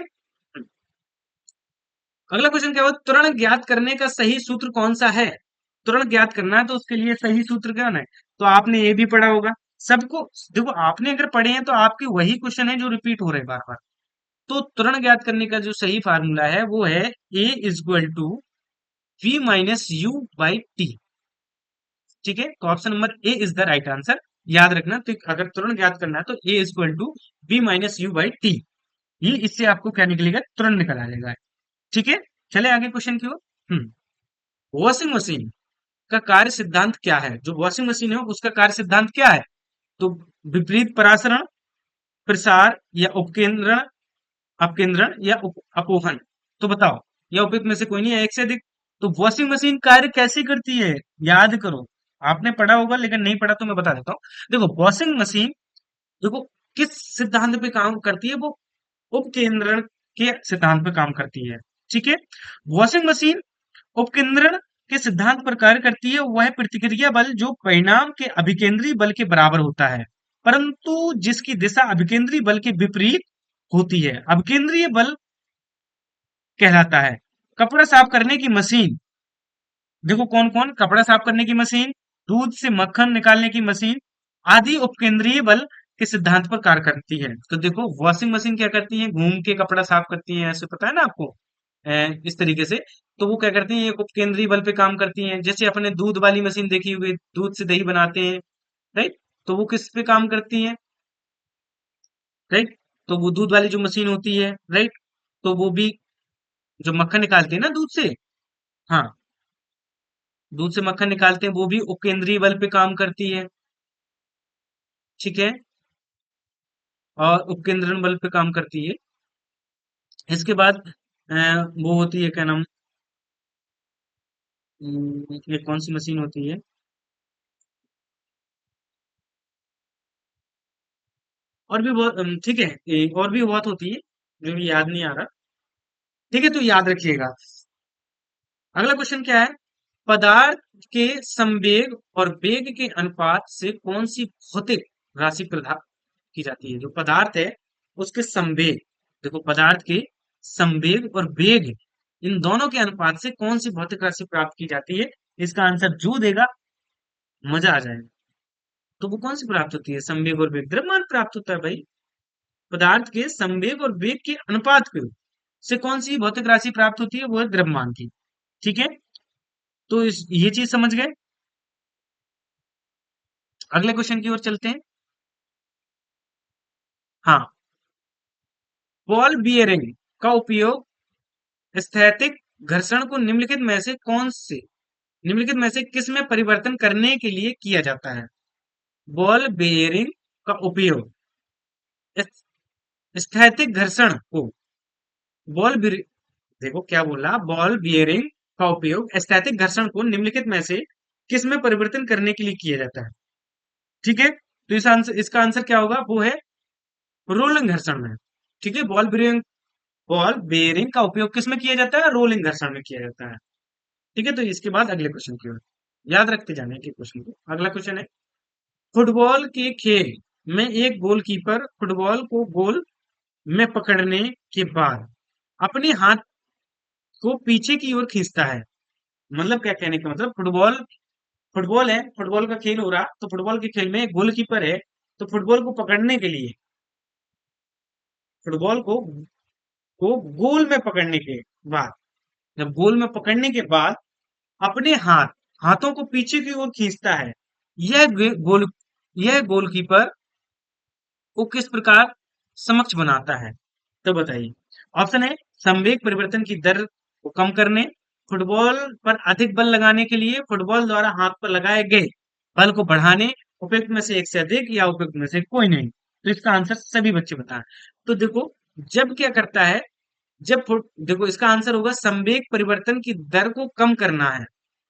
अगला क्वेश्चन क्या हुआ, त्वरण ज्ञात करने का सही सूत्र कौन सा है। त्वरण ज्ञात करना है तो उसके लिए सही सूत्र क्या है, तो आपने ये भी पढ़ा होगा सबको। देखो, आपने अगर पढ़े हैं तो आपके वही क्वेश्चन है जो रिपीट हो रहे हैं बार बार। तो त्वरण ज्ञात करने का जो सही फार्मूला है वो है a is equal to v minus u by t. ठीक है, तो option number A is the right answer. याद रखना, तो अगर त्वरण ज्ञात करना है तो a is equal to v minus u by t, ये इससे आपको क्या निकलेगा, त्वरण निकल आ जाएगा। ठीक है, चले आगे क्वेश्चन की ओर। वॉशिंग मशीन का कार्य सिद्धांत क्या है? जो वॉशिंग मशीन है उसका कार्य सिद्धांत क्या है? तो विपरीत परासरण, प्रसार या उपकेंद्रण, अपकेंद्रण या अपोहन। तो बताओ, या उपयुक्त में से कोई नहीं है, एक से अधिक। तो वॉशिंग मशीन कार्य कैसे करती है? याद करो, आपने पढ़ा होगा लेकिन नहीं पढ़ा तो मैं बता देता हूँ। देखो वॉशिंग मशीन, देखो किस सिद्धांत पे काम करती है वो? उपकेंद्रण के सिद्धांत पे काम करती है। ठीक है, वॉशिंग मशीन उपकेंद्रण के सिद्धांत पर कार्य करती है। वह प्रतिक्रिया बल जो परिणाम के अभिकेंद्री बल के बराबर होता है, परंतु जिसकी दिशा अभिकेंद्री बल के विपरीत होती है, अभिकेंद्रीय बल कहलाता है। कपड़ा साफ करने की मशीन, देखो कौन कौन, कपड़ा साफ करने की मशीन, दूध से मक्खन निकालने की मशीन आदि उपकेंद्रीय बल के सिद्धांत पर कार्य करती है। तो देखो वॉशिंग मशीन क्या करती है? घूम के कपड़ा साफ करती है, ऐसे पता है ना आपको, इस तरीके से। तो वो क्या करती है? एक उपकेंद्रीय बल पे काम करती है। जैसे अपने दूध वाली मशीन देखी हुई, दूध से दही बनाते हैं, राइट? तो वो किस पे काम करती है? राइट? तो वो दूध वाली जो मशीन होती है, राइट, तो वो भी जो मक्खन निकालती है ना दूध से, हाँ, दूध से मक्खन निकालते हैं, वो भी उपकेंद्रीय बल पे काम करती है। ठीक है, और उपकेंद्रण बल पे काम करती है। इसके बाद वो होती है क्या नाम, ये कौन सी मशीन होती है? और भी बहुत ठीक है, और भी बहुत होती है जो भी याद नहीं आ रहा। ठीक है, तो याद रखिएगा। अगला क्वेश्चन क्या है? पदार्थ के संवेग और वेग के अनुपात से कौन सी भौतिक राशि प्रदान की जाती है? जो पदार्थ है उसके संवेग, देखो पदार्थ के संवेग और वेग, इन दोनों के अनुपात से कौन सी भौतिक राशि प्राप्त की जाती है? इसका आंसर जो देगा मजा आ जाएगा। तो वो कौन सी प्राप्त होती है? संवेग और वेग, द्रव्यमान प्राप्त होता है भाई। पदार्थ के संवेग और वेग के अनुपात के से कौन सी भौतिक राशि प्राप्त होती है? वो है द्रव्यमान की। ठीक है, तो ये चीज समझ गए। अगले क्वेश्चन की ओर चलते हैं। हाँ, बॉल बियरिंग का उपयोग स्थैतिक घर्षण को निम्नलिखित में से किस में परिवर्तन करने के लिए किया जाता है? बॉल बेयरिंग का उपयोग स्थैतिक घर्षण को, बॉल बेयरिंग, देखो क्या बोला, बॉल बियरिंग का उपयोग स्थैतिक घर्षण को निम्नलिखित में से किस में परिवर्तन करने के लिए किया जाता है? ठीक है, तो इसका आंसर क्या होगा? वो है रोलिंग घर्षण में। ठीक है, बॉल बेयरिंग का उपयोग किस में किया जाता है? रोलिंग घर्षण में किया जाता है। ठीक है, तो इसके बाद अगले क्वेश्चन की ओर याद रखते जाने के क्वेश्चन को। अगला क्वेश्चन है, फुटबॉल के खेल में एक गोलकीपर फुटबॉल को गोल में पकड़ने के बाद अपने हाथ को पीछे की ओर खींचता है। मतलब क्या कहने का मतलब, फुटबॉल है, फुटबॉल का खेल हो रहा, तो फुटबॉल के खेल में एक गोलकीपर है, तो फुटबॉल को पकड़ने के लिए, फुटबॉल को गोल में पकड़ने के बाद, जब गोल में पकड़ने के बाद अपने हाथों को पीछे की ओर खींचता है। यह गोल यह गोलकीपर को किस प्रकार समक्ष बनाता है? तो बताइए। ऑप्शन है, संवेग परिवर्तन की दर को कम करने, फुटबॉल पर अधिक बल लगाने के लिए, फुटबॉल द्वारा हाथ पर लगाए गए बल को बढ़ाने, उपयुक्त में से एक से अधिक या उपयुक्त में से कोई नहीं। तो इसका आंसर सभी बच्चे बताएं। तो देखो, जब क्या करता है, देखो इसका आंसर होगा संवेग परिवर्तन की दर को कम करना है।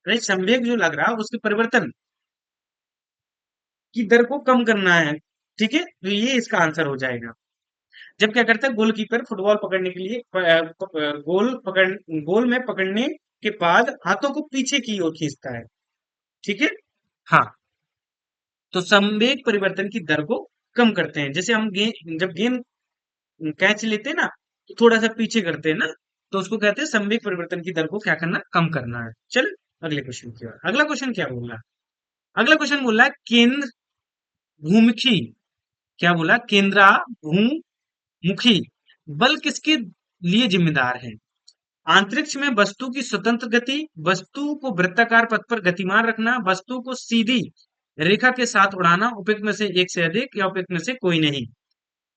राइट, संवेग जो लग रहा है उसके परिवर्तन की दर को कम करना है। ठीक है, तो ये इसका आंसर हो जाएगा। जब क्या करता है, गोलकीपर फुटबॉल पकड़ने के लिए गोल में पकड़ने के बाद हाथों को पीछे की ओर खींचता है। ठीक है, हाँ, तो संवेग परिवर्तन की दर को कम करते हैं। जैसे हम जब गेंद कैच लेते हैं ना, तो थोड़ा सा पीछे करते हैं ना, तो उसको कहते हैं संवेग परिवर्तन की दर को क्या करना, कम करना है। चल अगले क्वेश्चन की ओर। अगला क्वेश्चन क्या बोल रहा है? अगला क्वेश्चन बोल रहा है केंद्र भूमुखी, क्या बोला? केंद्रा भूमुखी बल किसके लिए जिम्मेदार है? अंतरिक्ष में वस्तु की स्वतंत्र गति, वस्तु को वृत्ताकार पथ पर गतिमान रखना, वस्तु को सीधी रेखा के साथ उड़ाना, उपयुक्त में से एक से अधिक या उपयुक्त में से कोई नहीं।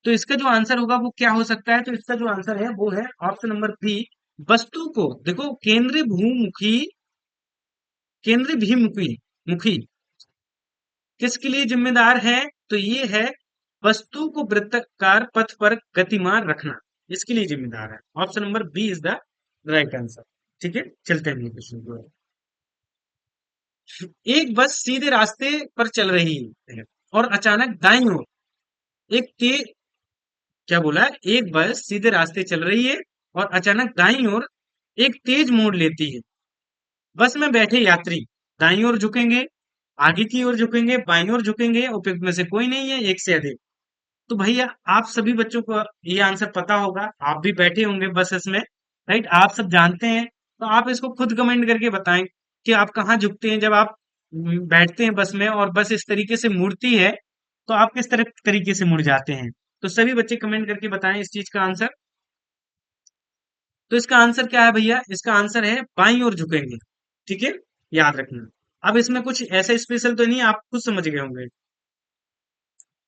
तो इसका जो आंसर होगा वो क्या हो सकता है? तो इसका जो आंसर है वो है ऑप्शन नंबर बी, वस्तु को देखो, केंद्रीय भूमुखी मुखी किसके लिए जिम्मेदार है? तो ये है वस्तु को वृत्ताकार पथ पर गतिमान रखना, इसके लिए जिम्मेदार है। Option number B is the right answer. ठीक है, चलते हैं अगले क्वेश्चन को। एक बस सीधे रास्ते पर चल रही है और अचानक दाईं ओर एक तेज, क्या बोला है? एक बस सीधे रास्ते चल रही है और अचानक दाईं ओर एक तेज मोड़ लेती है। बस में बैठे यात्री दाईं ओर झुकेंगे, आगे की ओर झुकेंगे, बाईं ओर झुकेंगे, उपयुक्त में से कोई नहीं है, एक से अधिक। तो भैया आप सभी बच्चों को ये आंसर पता होगा, आप भी बैठे होंगे बसेस में, राइट? आप सब जानते हैं। तो आप इसको खुद कमेंट करके बताएं कि आप कहाँ झुकते हैं जब आप बैठते हैं बस में और बस इस तरीके से मुड़ती है, तो आप किस तरह तरीके से मुड़ जाते हैं? तो सभी बच्चे कमेंट करके बताएं इस चीज का आंसर। तो इसका आंसर क्या है भैया? इसका आंसर है बाईं ओर झुकेंगे। ठीक है, याद रखना। अब इसमें कुछ ऐसा स्पेशल तो नहीं, आप खुद समझ गए होंगे।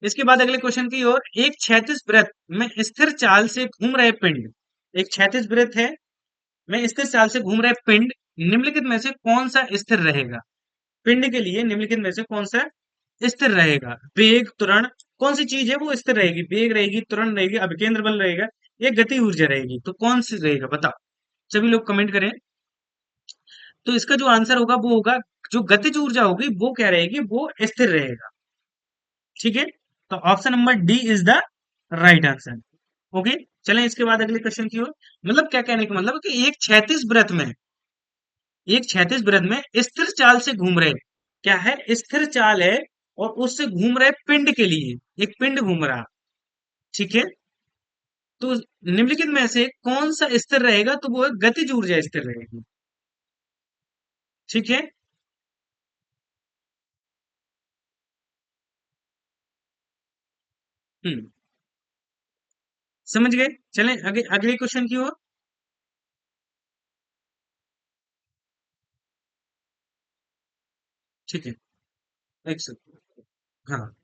इसके बाद अगले क्वेश्चन की ओर, एक क्षैतिज वृत्त में स्थिर चाल से घूम रहे पिंड, एक क्षैतिज वृत्त है में स्थिर चाल से घूम रहे पिंड निम्नलिखित में से कौन सा स्थिर रहेगा? पिंड के लिए निम्नलिखित में से कौन सा स्थिर रहेगा? वेग, त्वरण, कौन सी चीज है वो स्थिर रहेगी? वेग रहेगी, त्वरण रहेगी, अभिकेंद्र बल रहेगा, या गति ऊर्जा रहेगी? तो कौन सी रहेगा बताओ, सभी लोग कमेंट करें। तो इसका जो आंसर होगा वो होगा, जो गतिज ऊर्जा होगी वो क्या रहेगी? वो स्थिर रहेगा। ठीक है, तो option number D is the right answer. Okay, चलें इसके बाद अगले क्वेश्चन की ओर। मतलब क्या कहने का मतलब है कि एक क्षैतिज वृत्त में स्थिर चाल से घूम रहे, क्या है? स्थिर चाल है और उससे घूम रहे पिंड के लिए, एक पिंड घूम रहा। ठीक है, तो निम्नलिखित में से कौन सा स्थिर रहेगा? तो वो है गतिज ऊर्जा स्थिर रहेगी। ठीक है। हम्म, समझ गए? चलें अगले अगले क्वेश्चन की ओर। ठीक है, एक सेकंड। हाँ,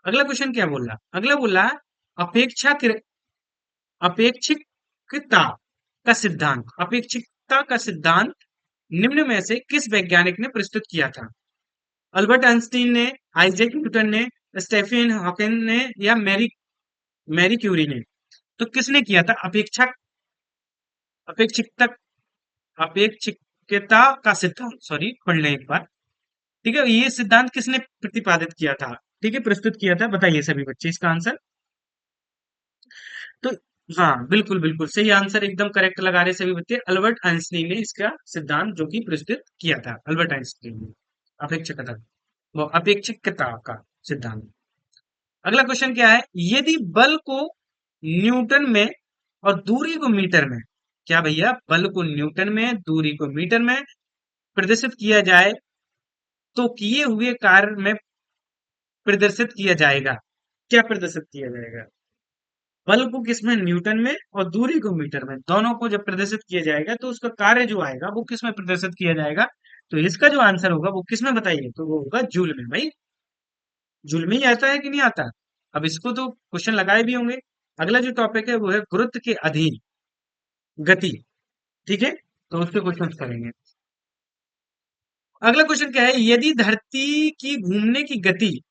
अगला क्वेश्चन क्या बोल रहा? अगला बोल रहा, अपेक्षा अपेक्षिकता का सिद्धांत, अपेक्षिकता का सिद्धांत निम्न में से किस वैज्ञानिक ने प्रस्तुत किया था? अल्बर्ट आइंस्टीन ने, आइजैक न्यूटन ने, स्टेफन हॉकिंग ने, या मैरी मैरी क्यूरी ने? तो किसने किया था अपेक्षिकता अपेक्षिकता का सिद्धांत? सॉरी, पढ़ लें एक बार। ठीक है, ये सिद्धांत किसने प्रतिपादित किया था? ठीक है, प्रस्तुत किया था, बताइए सभी बच्चे इसका आंसर। तो हाँ, बिल्कुल बिल्कुल सही आंसर, एकदम करेक्ट लगा रहे सभी बच्चे। अल्बर्ट आइंस्टीन ने इसका सिद्धांत जो कि प्रस्तुत किया था, अल्बर्ट आइंस्टीन ने अपेक्षकता, वो अपेक्षिकता का सिद्धांत। अगला क्वेश्चन क्या है? यदि बल को न्यूटन में और दूरी को मीटर में, क्या भैया? बल को न्यूटन में, दूरी को मीटर में प्रदर्शित किया जाए तो किए हुए कार्य में प्रदर्शित किया जाएगा, क्या प्रदर्शित किया जाएगा? बल को किसमें? न्यूटन में, और दूरी को मीटर में, दोनों को जब प्रदर्शित किया जाएगा तो उसका कार्य जो आएगा वो किसमें प्रदर्शित किया जाएगा? तो इसका जो आंसर होगा वो किसमें बताइए? तो वो होगा जूल में। भाई, जूल में ही आता है कि नहीं आता? अब इसको तो क्वेश्चन लगाए भी होंगे। अगला जो टॉपिक है वो है गुरुत्व के अधीन गति। ठीक है, तो उसके क्वेश्चन करेंगे। अगला क्वेश्चन क्या है? की घूमने की गति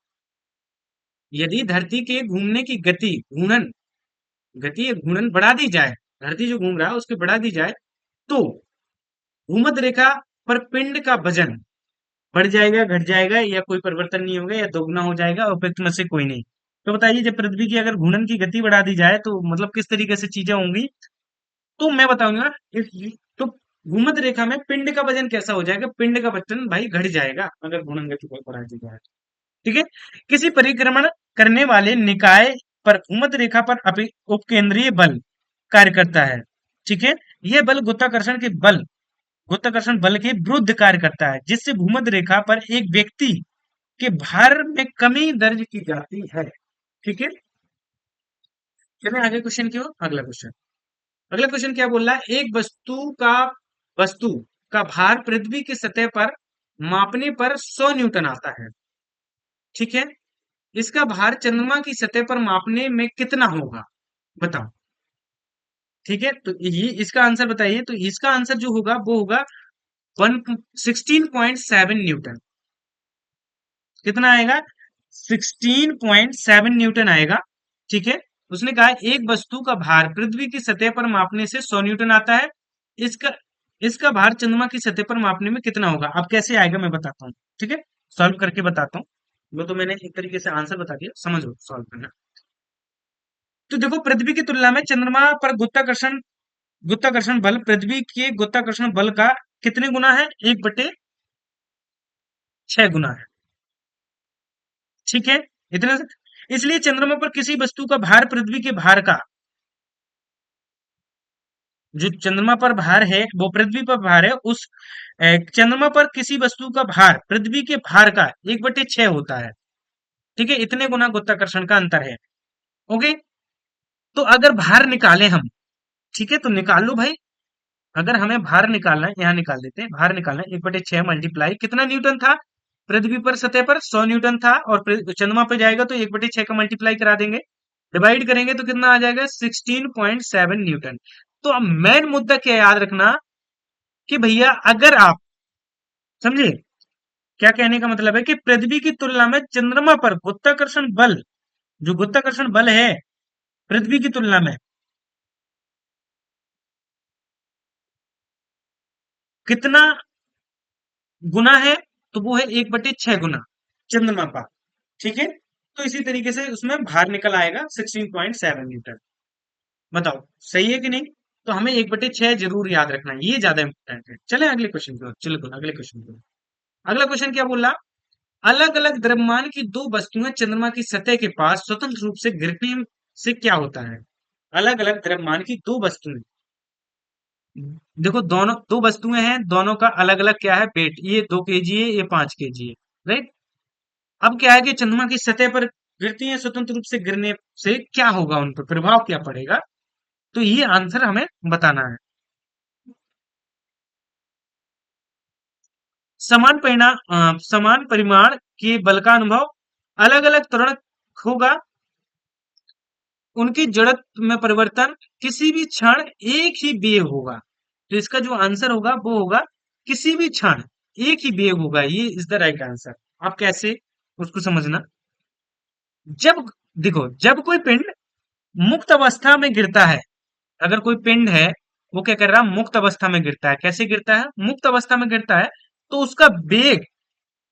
यदि धरती के घूमने की गति, घूर्णन, गति या घूर्णन बढ़ा दी जाए, धरती जो घूम रहा है उसकी बढ़ा दी जाए, तो भूमध्य रेखा पर पिंड का वजन बढ़ जाएगा, घट जाएगा, या कोई परिवर्तन नहीं होगा, या दोगुना हो जाएगा, उपयुक्त में से कोई नहीं? तो बताइए, जब पृथ्वी की अगर घूर्णन की गति बढ़ा दी जाए तो मतलब किस तरीके से चीजें होंगी? तो मैं बताऊंगा इस तो भूमध्य रेखा में पिंड का वजन कैसा हो जाएगा? पिंड का वजन भाई घट जाएगा अगर घूर्णन गति को बढ़ा दी जाए। ठीक है, किसी परिक्रमण करने वाले निकाय पर भूमध्य रेखा पर उपकेंद्रीय बल कार्य करता है। ठीक है, यह बल गुरुत्वाकर्षण बल के विरुद्ध कार्य करता है, जिससे भूमध्य रेखा पर एक व्यक्ति के भार में कमी दर्ज की जाती है। ठीक है, चलिए आगे क्वेश्चन की ओर। अगला क्वेश्चन क्या बोल रहा है? एक वस्तु का भार पृथ्वी की सतह पर मापने पर 100 न्यूटन आता है। ठीक है, इसका भार चंद्रमा की सतह पर मापने में कितना होगा? बताओ। ठीक है, तो ये इसका आंसर बताइए। तो इसका आंसर जो होगा वो होगा 16.7 न्यूटन। कितना आएगा? 16.7 न्यूटन आएगा। ठीक है, उसने कहा एक वस्तु का भार पृथ्वी की सतह पर मापने से 100 न्यूटन आता है। इसका इसका भार चंद्रमा की सतह पर मापने में कितना होगा? अब कैसे आएगा मैं बताता हूँ। ठीक है, सॉल्व करके बताता हूँ। वो तो मैंने एक तरीके से आंसर बता दिया, समझ लो सॉल्व करना। तो देखो, पृथ्वी की तुलना में चंद्रमा पर गुरुत्वाकर्षण गुरुत्वाकर्षण बल पृथ्वी के गुरुत्वाकर्षण बल का कितने गुना है? 1/6 गुना है। ठीक है, इतना से इसलिए चंद्रमा पर किसी वस्तु का भार पृथ्वी के भार का, जो चंद्रमा पर भार है वो पृथ्वी पर भार है, उस चंद्रमा पर किसी वस्तु का भार पृथ्वी के भार का 1/6 होता है। ठीक है, इतने गुना गुरुत्वाकर्षण का अंतर है। ओके, तो अगर भार निकालें हम, ठीक है, तो निकाल लो भाई। अगर हमें भार निकालना है, यहाँ निकाल देते हैं। भार निकालना है 1/6 मल्टीप्लाई कितना न्यूटन था? पृथ्वी पर सतह पर 100 न्यूटन था, और चंद्रमा पे जाएगा तो 1/6 का मल्टीप्लाई करा देंगे, डिवाइड करेंगे तो कितना आ जाएगा? 16.7 न्यूटन। तो अब मेन मुद्दा क्या याद रखना कि भैया, अगर आप समझे क्या कहने का मतलब है, कि पृथ्वी की तुलना में चंद्रमा पर गुरुत्वाकर्षण बल, जो गुरुत्वाकर्षण बल है पृथ्वी की तुलना में कितना गुना है, तो वो है 1/6 गुना चंद्रमा का। ठीक है, तो इसी तरीके से उसमें भार निकल आएगा 16.7 न्यूटन। बताओ सही है कि नहीं? तो हमें 1/6 जरूर याद रखना है, ये ज्यादा इंपॉर्टेंट है। चले अगले क्वेश्चन की ओर, चलो अगले क्वेश्चन की ओर। अगला क्वेश्चन क्या बोला? अलग अलग द्रव्यमान की दो वस्तुएं चंद्रमा की सतह के पास स्वतंत्र रूप से गिरने से क्या होता है? अलग अलग द्रव्यमान की दो वस्तुएं, देखो दोनों दो वस्तुएं हैं, दोनों का अलग अलग क्या है वेट, ये 2 kg है, ये 5 kg है। राइट, अब क्या है कि चंद्रमा की सतह पर गिरती हैं, स्वतंत्र रूप से गिरने से क्या होगा, उन पर प्रभाव क्या पड़ेगा? तो ये आंसर हमें बताना है। समान परिमाण के बल का अनुभव, अलग अलग त्वरण होगा, उनकी जड़त्व में परिवर्तन, किसी भी क्षण एक ही वेग होगा। तो इसका जो आंसर होगा वो होगा किसी भी क्षण एक ही वेग होगा। ये इज द राइट आंसर। आप कैसे उसको समझना? जब देखो, जब कोई पिंड मुक्त अवस्था में गिरता है, अगर कोई पिंड है वो क्या कर रहा है? मुक्त अवस्था में गिरता है। कैसे गिरता है? मुक्त अवस्था में गिरता है, तो उसका वेग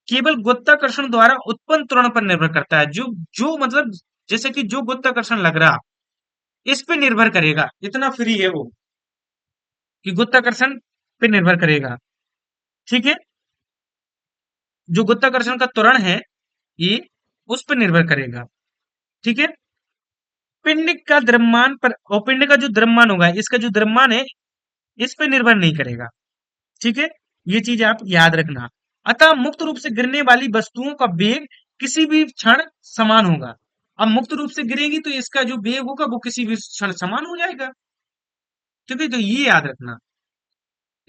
केवल गुरुत्वाकर्षण द्वारा उत्पन्न त्वरण पर निर्भर करता है। जो जो मतलब जैसे कि जो गुरुत्वाकर्षण लग रहा, इस पे निर्भर करेगा। इतना फ्री है वो कि गुरुत्वाकर्षण पे निर्भर करेगा। ठीक है, जो गुरुत्वाकर्षण का त्वरण है ये उस पर निर्भर करेगा। ठीक है, पिंड का द्रव्यमान पर, और पिंड का जो द्रव्यमान होगा, इसका जो द्रव्यमान है इस पे निर्भर नहीं करेगा। ठीक है, ये चीज आप याद रखना। अतः मुक्त रूप से गिरने वाली वस्तुओं का वेग किसी भी क्षण समान होगा। अब मुक्त रूप से गिरेगी तो इसका जो वेग होगा वो किसी भी क्षण समान हो जाएगा। ठीक है, तो ये याद रखना।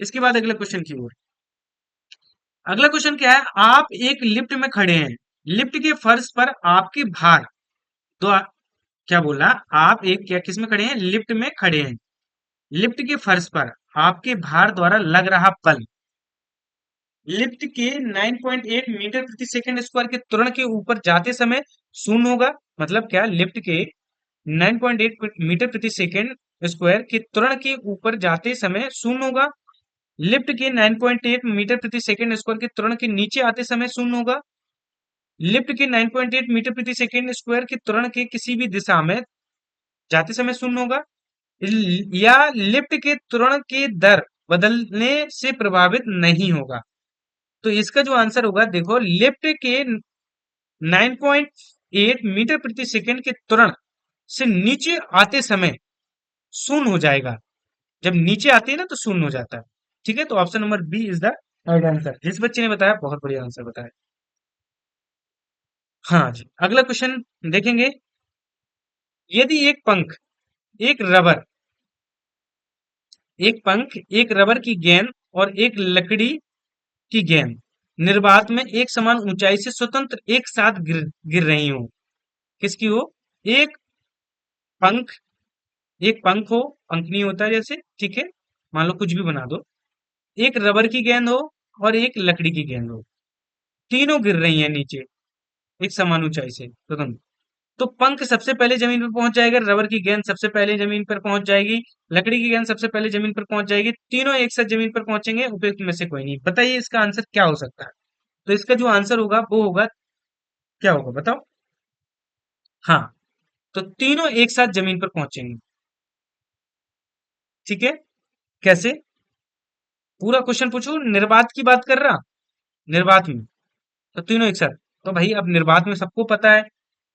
इसके बाद अगले क्वेश्चन की ओर। अगला क्वेश्चन क्या है? आप एक लिफ्ट में खड़े हैं, लिफ्ट के फर्श पर आपके भार दो, क्या बोला? आप एक क्या किस में खड़े हैं? लिफ्ट में खड़े हैं। लिफ्ट के फर्श पर आपके भार द्वारा लग रहा बल लिफ्ट के 9.8 मीटर प्रति सेकंड स्क्वायर के त्वरण के ऊपर जाते समय शून्य होगा। मतलब क्या? लिफ्ट के 9.8 मीटर प्रति सेकंड स्क्वायर के त्वरण के ऊपर जाते समय शून्य होगा। लिफ्ट के 9.8 मीटर प्रति सेकंड स्क्वायर के त्वरण के नीचे आते समय शून्य होगा। लिफ्ट के 9.8 मीटर प्रति सेकंड स्क्वायर के त्वरण के किसी भी दिशा में जाते समय शून्य होगा, या लिफ्ट के त्वरण के दर बदलने से प्रभावित नहीं होगा। तो इसका जो आंसर होगा, देखो, लिफ्ट के 9.8 मीटर प्रति सेकंड के त्वरण से नीचे आते समय शून्य हो जाएगा। जब नीचे आते हैं ना तो शून्य हो जाता है। ठीक है, तो option number B is the right answer. जिस बच्चे ने बताया बहुत बढ़िया आंसर बताया। हाँ जी, अगला क्वेश्चन देखेंगे। यदि एक रबर की गेंद और एक लकड़ी की गेंद निर्वात में एक समान ऊंचाई से स्वतंत्र एक साथ गिर गिर रही हो, किसकी हो? एक पंख एक पंख हो, पंख नहीं होता जैसे, ठीक है, मान लो कुछ भी बना दो। एक रबर की गेंद हो और एक लकड़ी की गेंद हो, तीनों गिर रही हैं नीचे एक समान ऊंचाई से तुरंत। तो पंख सबसे पहले जमीन पर पहुंच जाएगा, रबर की गेंद सबसे पहले जमीन पर पहुंच जाएगी, लकड़ी की गेंद सबसे पहले जमीन पर पहुंच जाएगी, तीनों एक साथ जमीन पर पहुंचेंगे, उपयुक्त में से कोई नहीं। बताइए इसका आंसर क्या हो सकता है? तो इसका जो आंसर होगा वो होगा, क्या होगा बताओ? हाँ, तो तीनों एक साथ जमीन पर पहुंचेंगे। ठीक है, कैसे? पूरा क्वेश्चन पूछो, निर्वात की बात कर रहा, निर्वात में, तो तीनों एक साथ। तो भाई अब निर्वात में सबको पता है,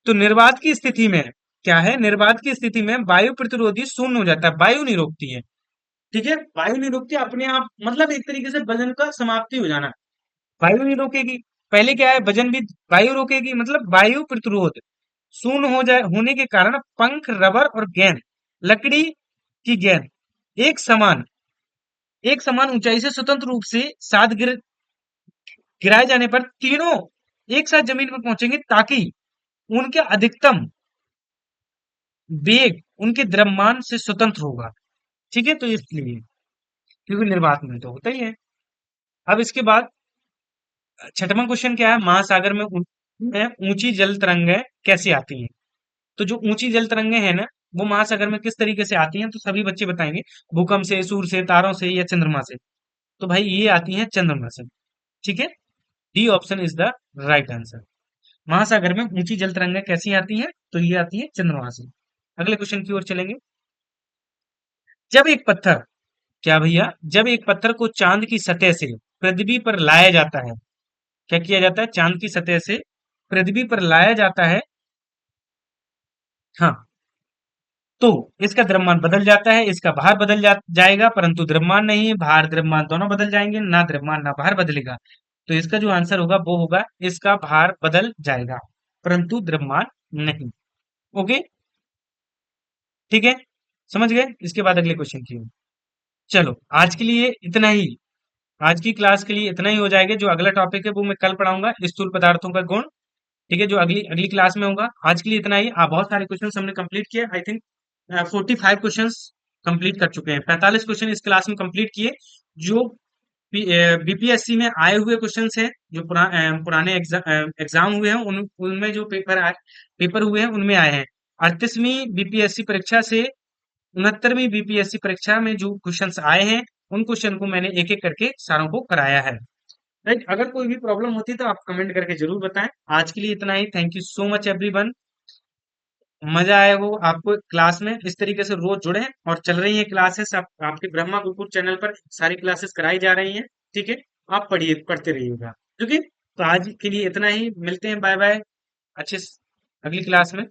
तो निर्वात की स्थिति में क्या है, निर्वात की स्थिति में वायु प्रतिरोधी शून्य हो जाता है, वायु नहीं रोकती है। ठीक है, वायु नहीं रोकती अपने आप, मतलब एक तरीके से वजन का समाप्ति हो जाना, वायु नहीं रोकेगी। पहले क्या है, वजन भी वायु रोकेगी, मतलब वायु प्रतिरोध शून्य हो जाए होने के कारण पंख, रबर और गेंद, लकड़ी की गेंद एक समान, एक समान ऊंचाई से स्वतंत्र रूप से साथ गिराए जाने पर तीनों एक साथ जमीन पर पहुंचेंगे, ताकि उनके अधिकतम वेग उनके द्रव्यमान से स्वतंत्र होगा। ठीक है, तो इसलिए, क्योंकि निर्वात में तो होता ही है। अब इसके बाद छठवां क्वेश्चन क्या है, महासागर में ऊंची जल तरंगें कैसे आती हैं? तो जो ऊंची जल तरंगें हैं ना, वो महासागर में किस तरीके से आती हैं, तो सभी बच्चे बताएंगे, भूकंप से, सूर्य से, तारों से या चंद्रमा से। तो भाई ये आती हैं चंद्रमा से। ठीक है, D option is the right answer. महासागर में ऊंची जल तरंगें कैसी आती हैं, तो ये आती है चंद्रमा से। अगले क्वेश्चन की ओर चलेंगे। जब एक पत्थर, क्या भैया, जब एक पत्थर को चांद की सतह से पृथ्वी पर लाया जाता है, क्या किया जाता है, चांद की सतह से पृथ्वी पर लाया जाता है, हाँ, तो इसका द्रव्यमान बदल जाता है, इसका भार जाएगा, परंतु द्रव्यमान नहीं, भार द्रव्यमान दोनों बदल जाएंगे, ना द्रव्यमान ना भार बदलेगा। तो इसका जो आंसर होगा वो होगा, इसका भार बदल जाएगा परंतु द्रव्यमान नहीं। ओके, ठीक है, समझ गए? इसके बाद अगले क्वेश्चन की ओर। चलो, आज के लिए इतना ही, आज की क्लास के लिए इतना ही हो जाएगा। जो अगला टॉपिक है वो मैं कल पढ़ाऊंगा, स्थूल पदार्थों का गुण। ठीक है, जो अगली अगली क्लास में होगा। आज के लिए इतना ही। बहुत सारे क्वेश्चन हमने कंप्लीट किए, आई थिंक 45 क्वेश्चन कंप्लीट कर चुके हैं, 45 क्वेश्चन इस क्लास में कंप्लीट किए। जो बीपीएससी में आए हुए क्वेश्चंस हैं, जो पुराने एग्जाम हुए हैं, उनमें जो पेपर हुए हैं उनमें आए हैं। 38वीं बीपीएससी परीक्षा से 69वीं बीपीएससी परीक्षा में जो क्वेश्चंस आए हैं, उन क्वेश्चन को मैंने एक एक करके सारों को कराया है। राइट, अगर कोई भी प्रॉब्लम होती है तो आप कमेंट करके जरूर बताएं। आज के लिए इतना ही। Thank you so much everyone. मजा आया हो आपको क्लास में? इस तरीके से रोज जुड़े और चल रही है क्लासेस, आपके ब्रह्मा गुरुकुल चैनल पर सारी क्लासेस कराई जा रही हैं। ठीक है, आप पढ़िए, पढ़ते रहिएगा। ठीक है, तो आज के लिए इतना ही, मिलते हैं, बाय बाय, अच्छे अगली क्लास में।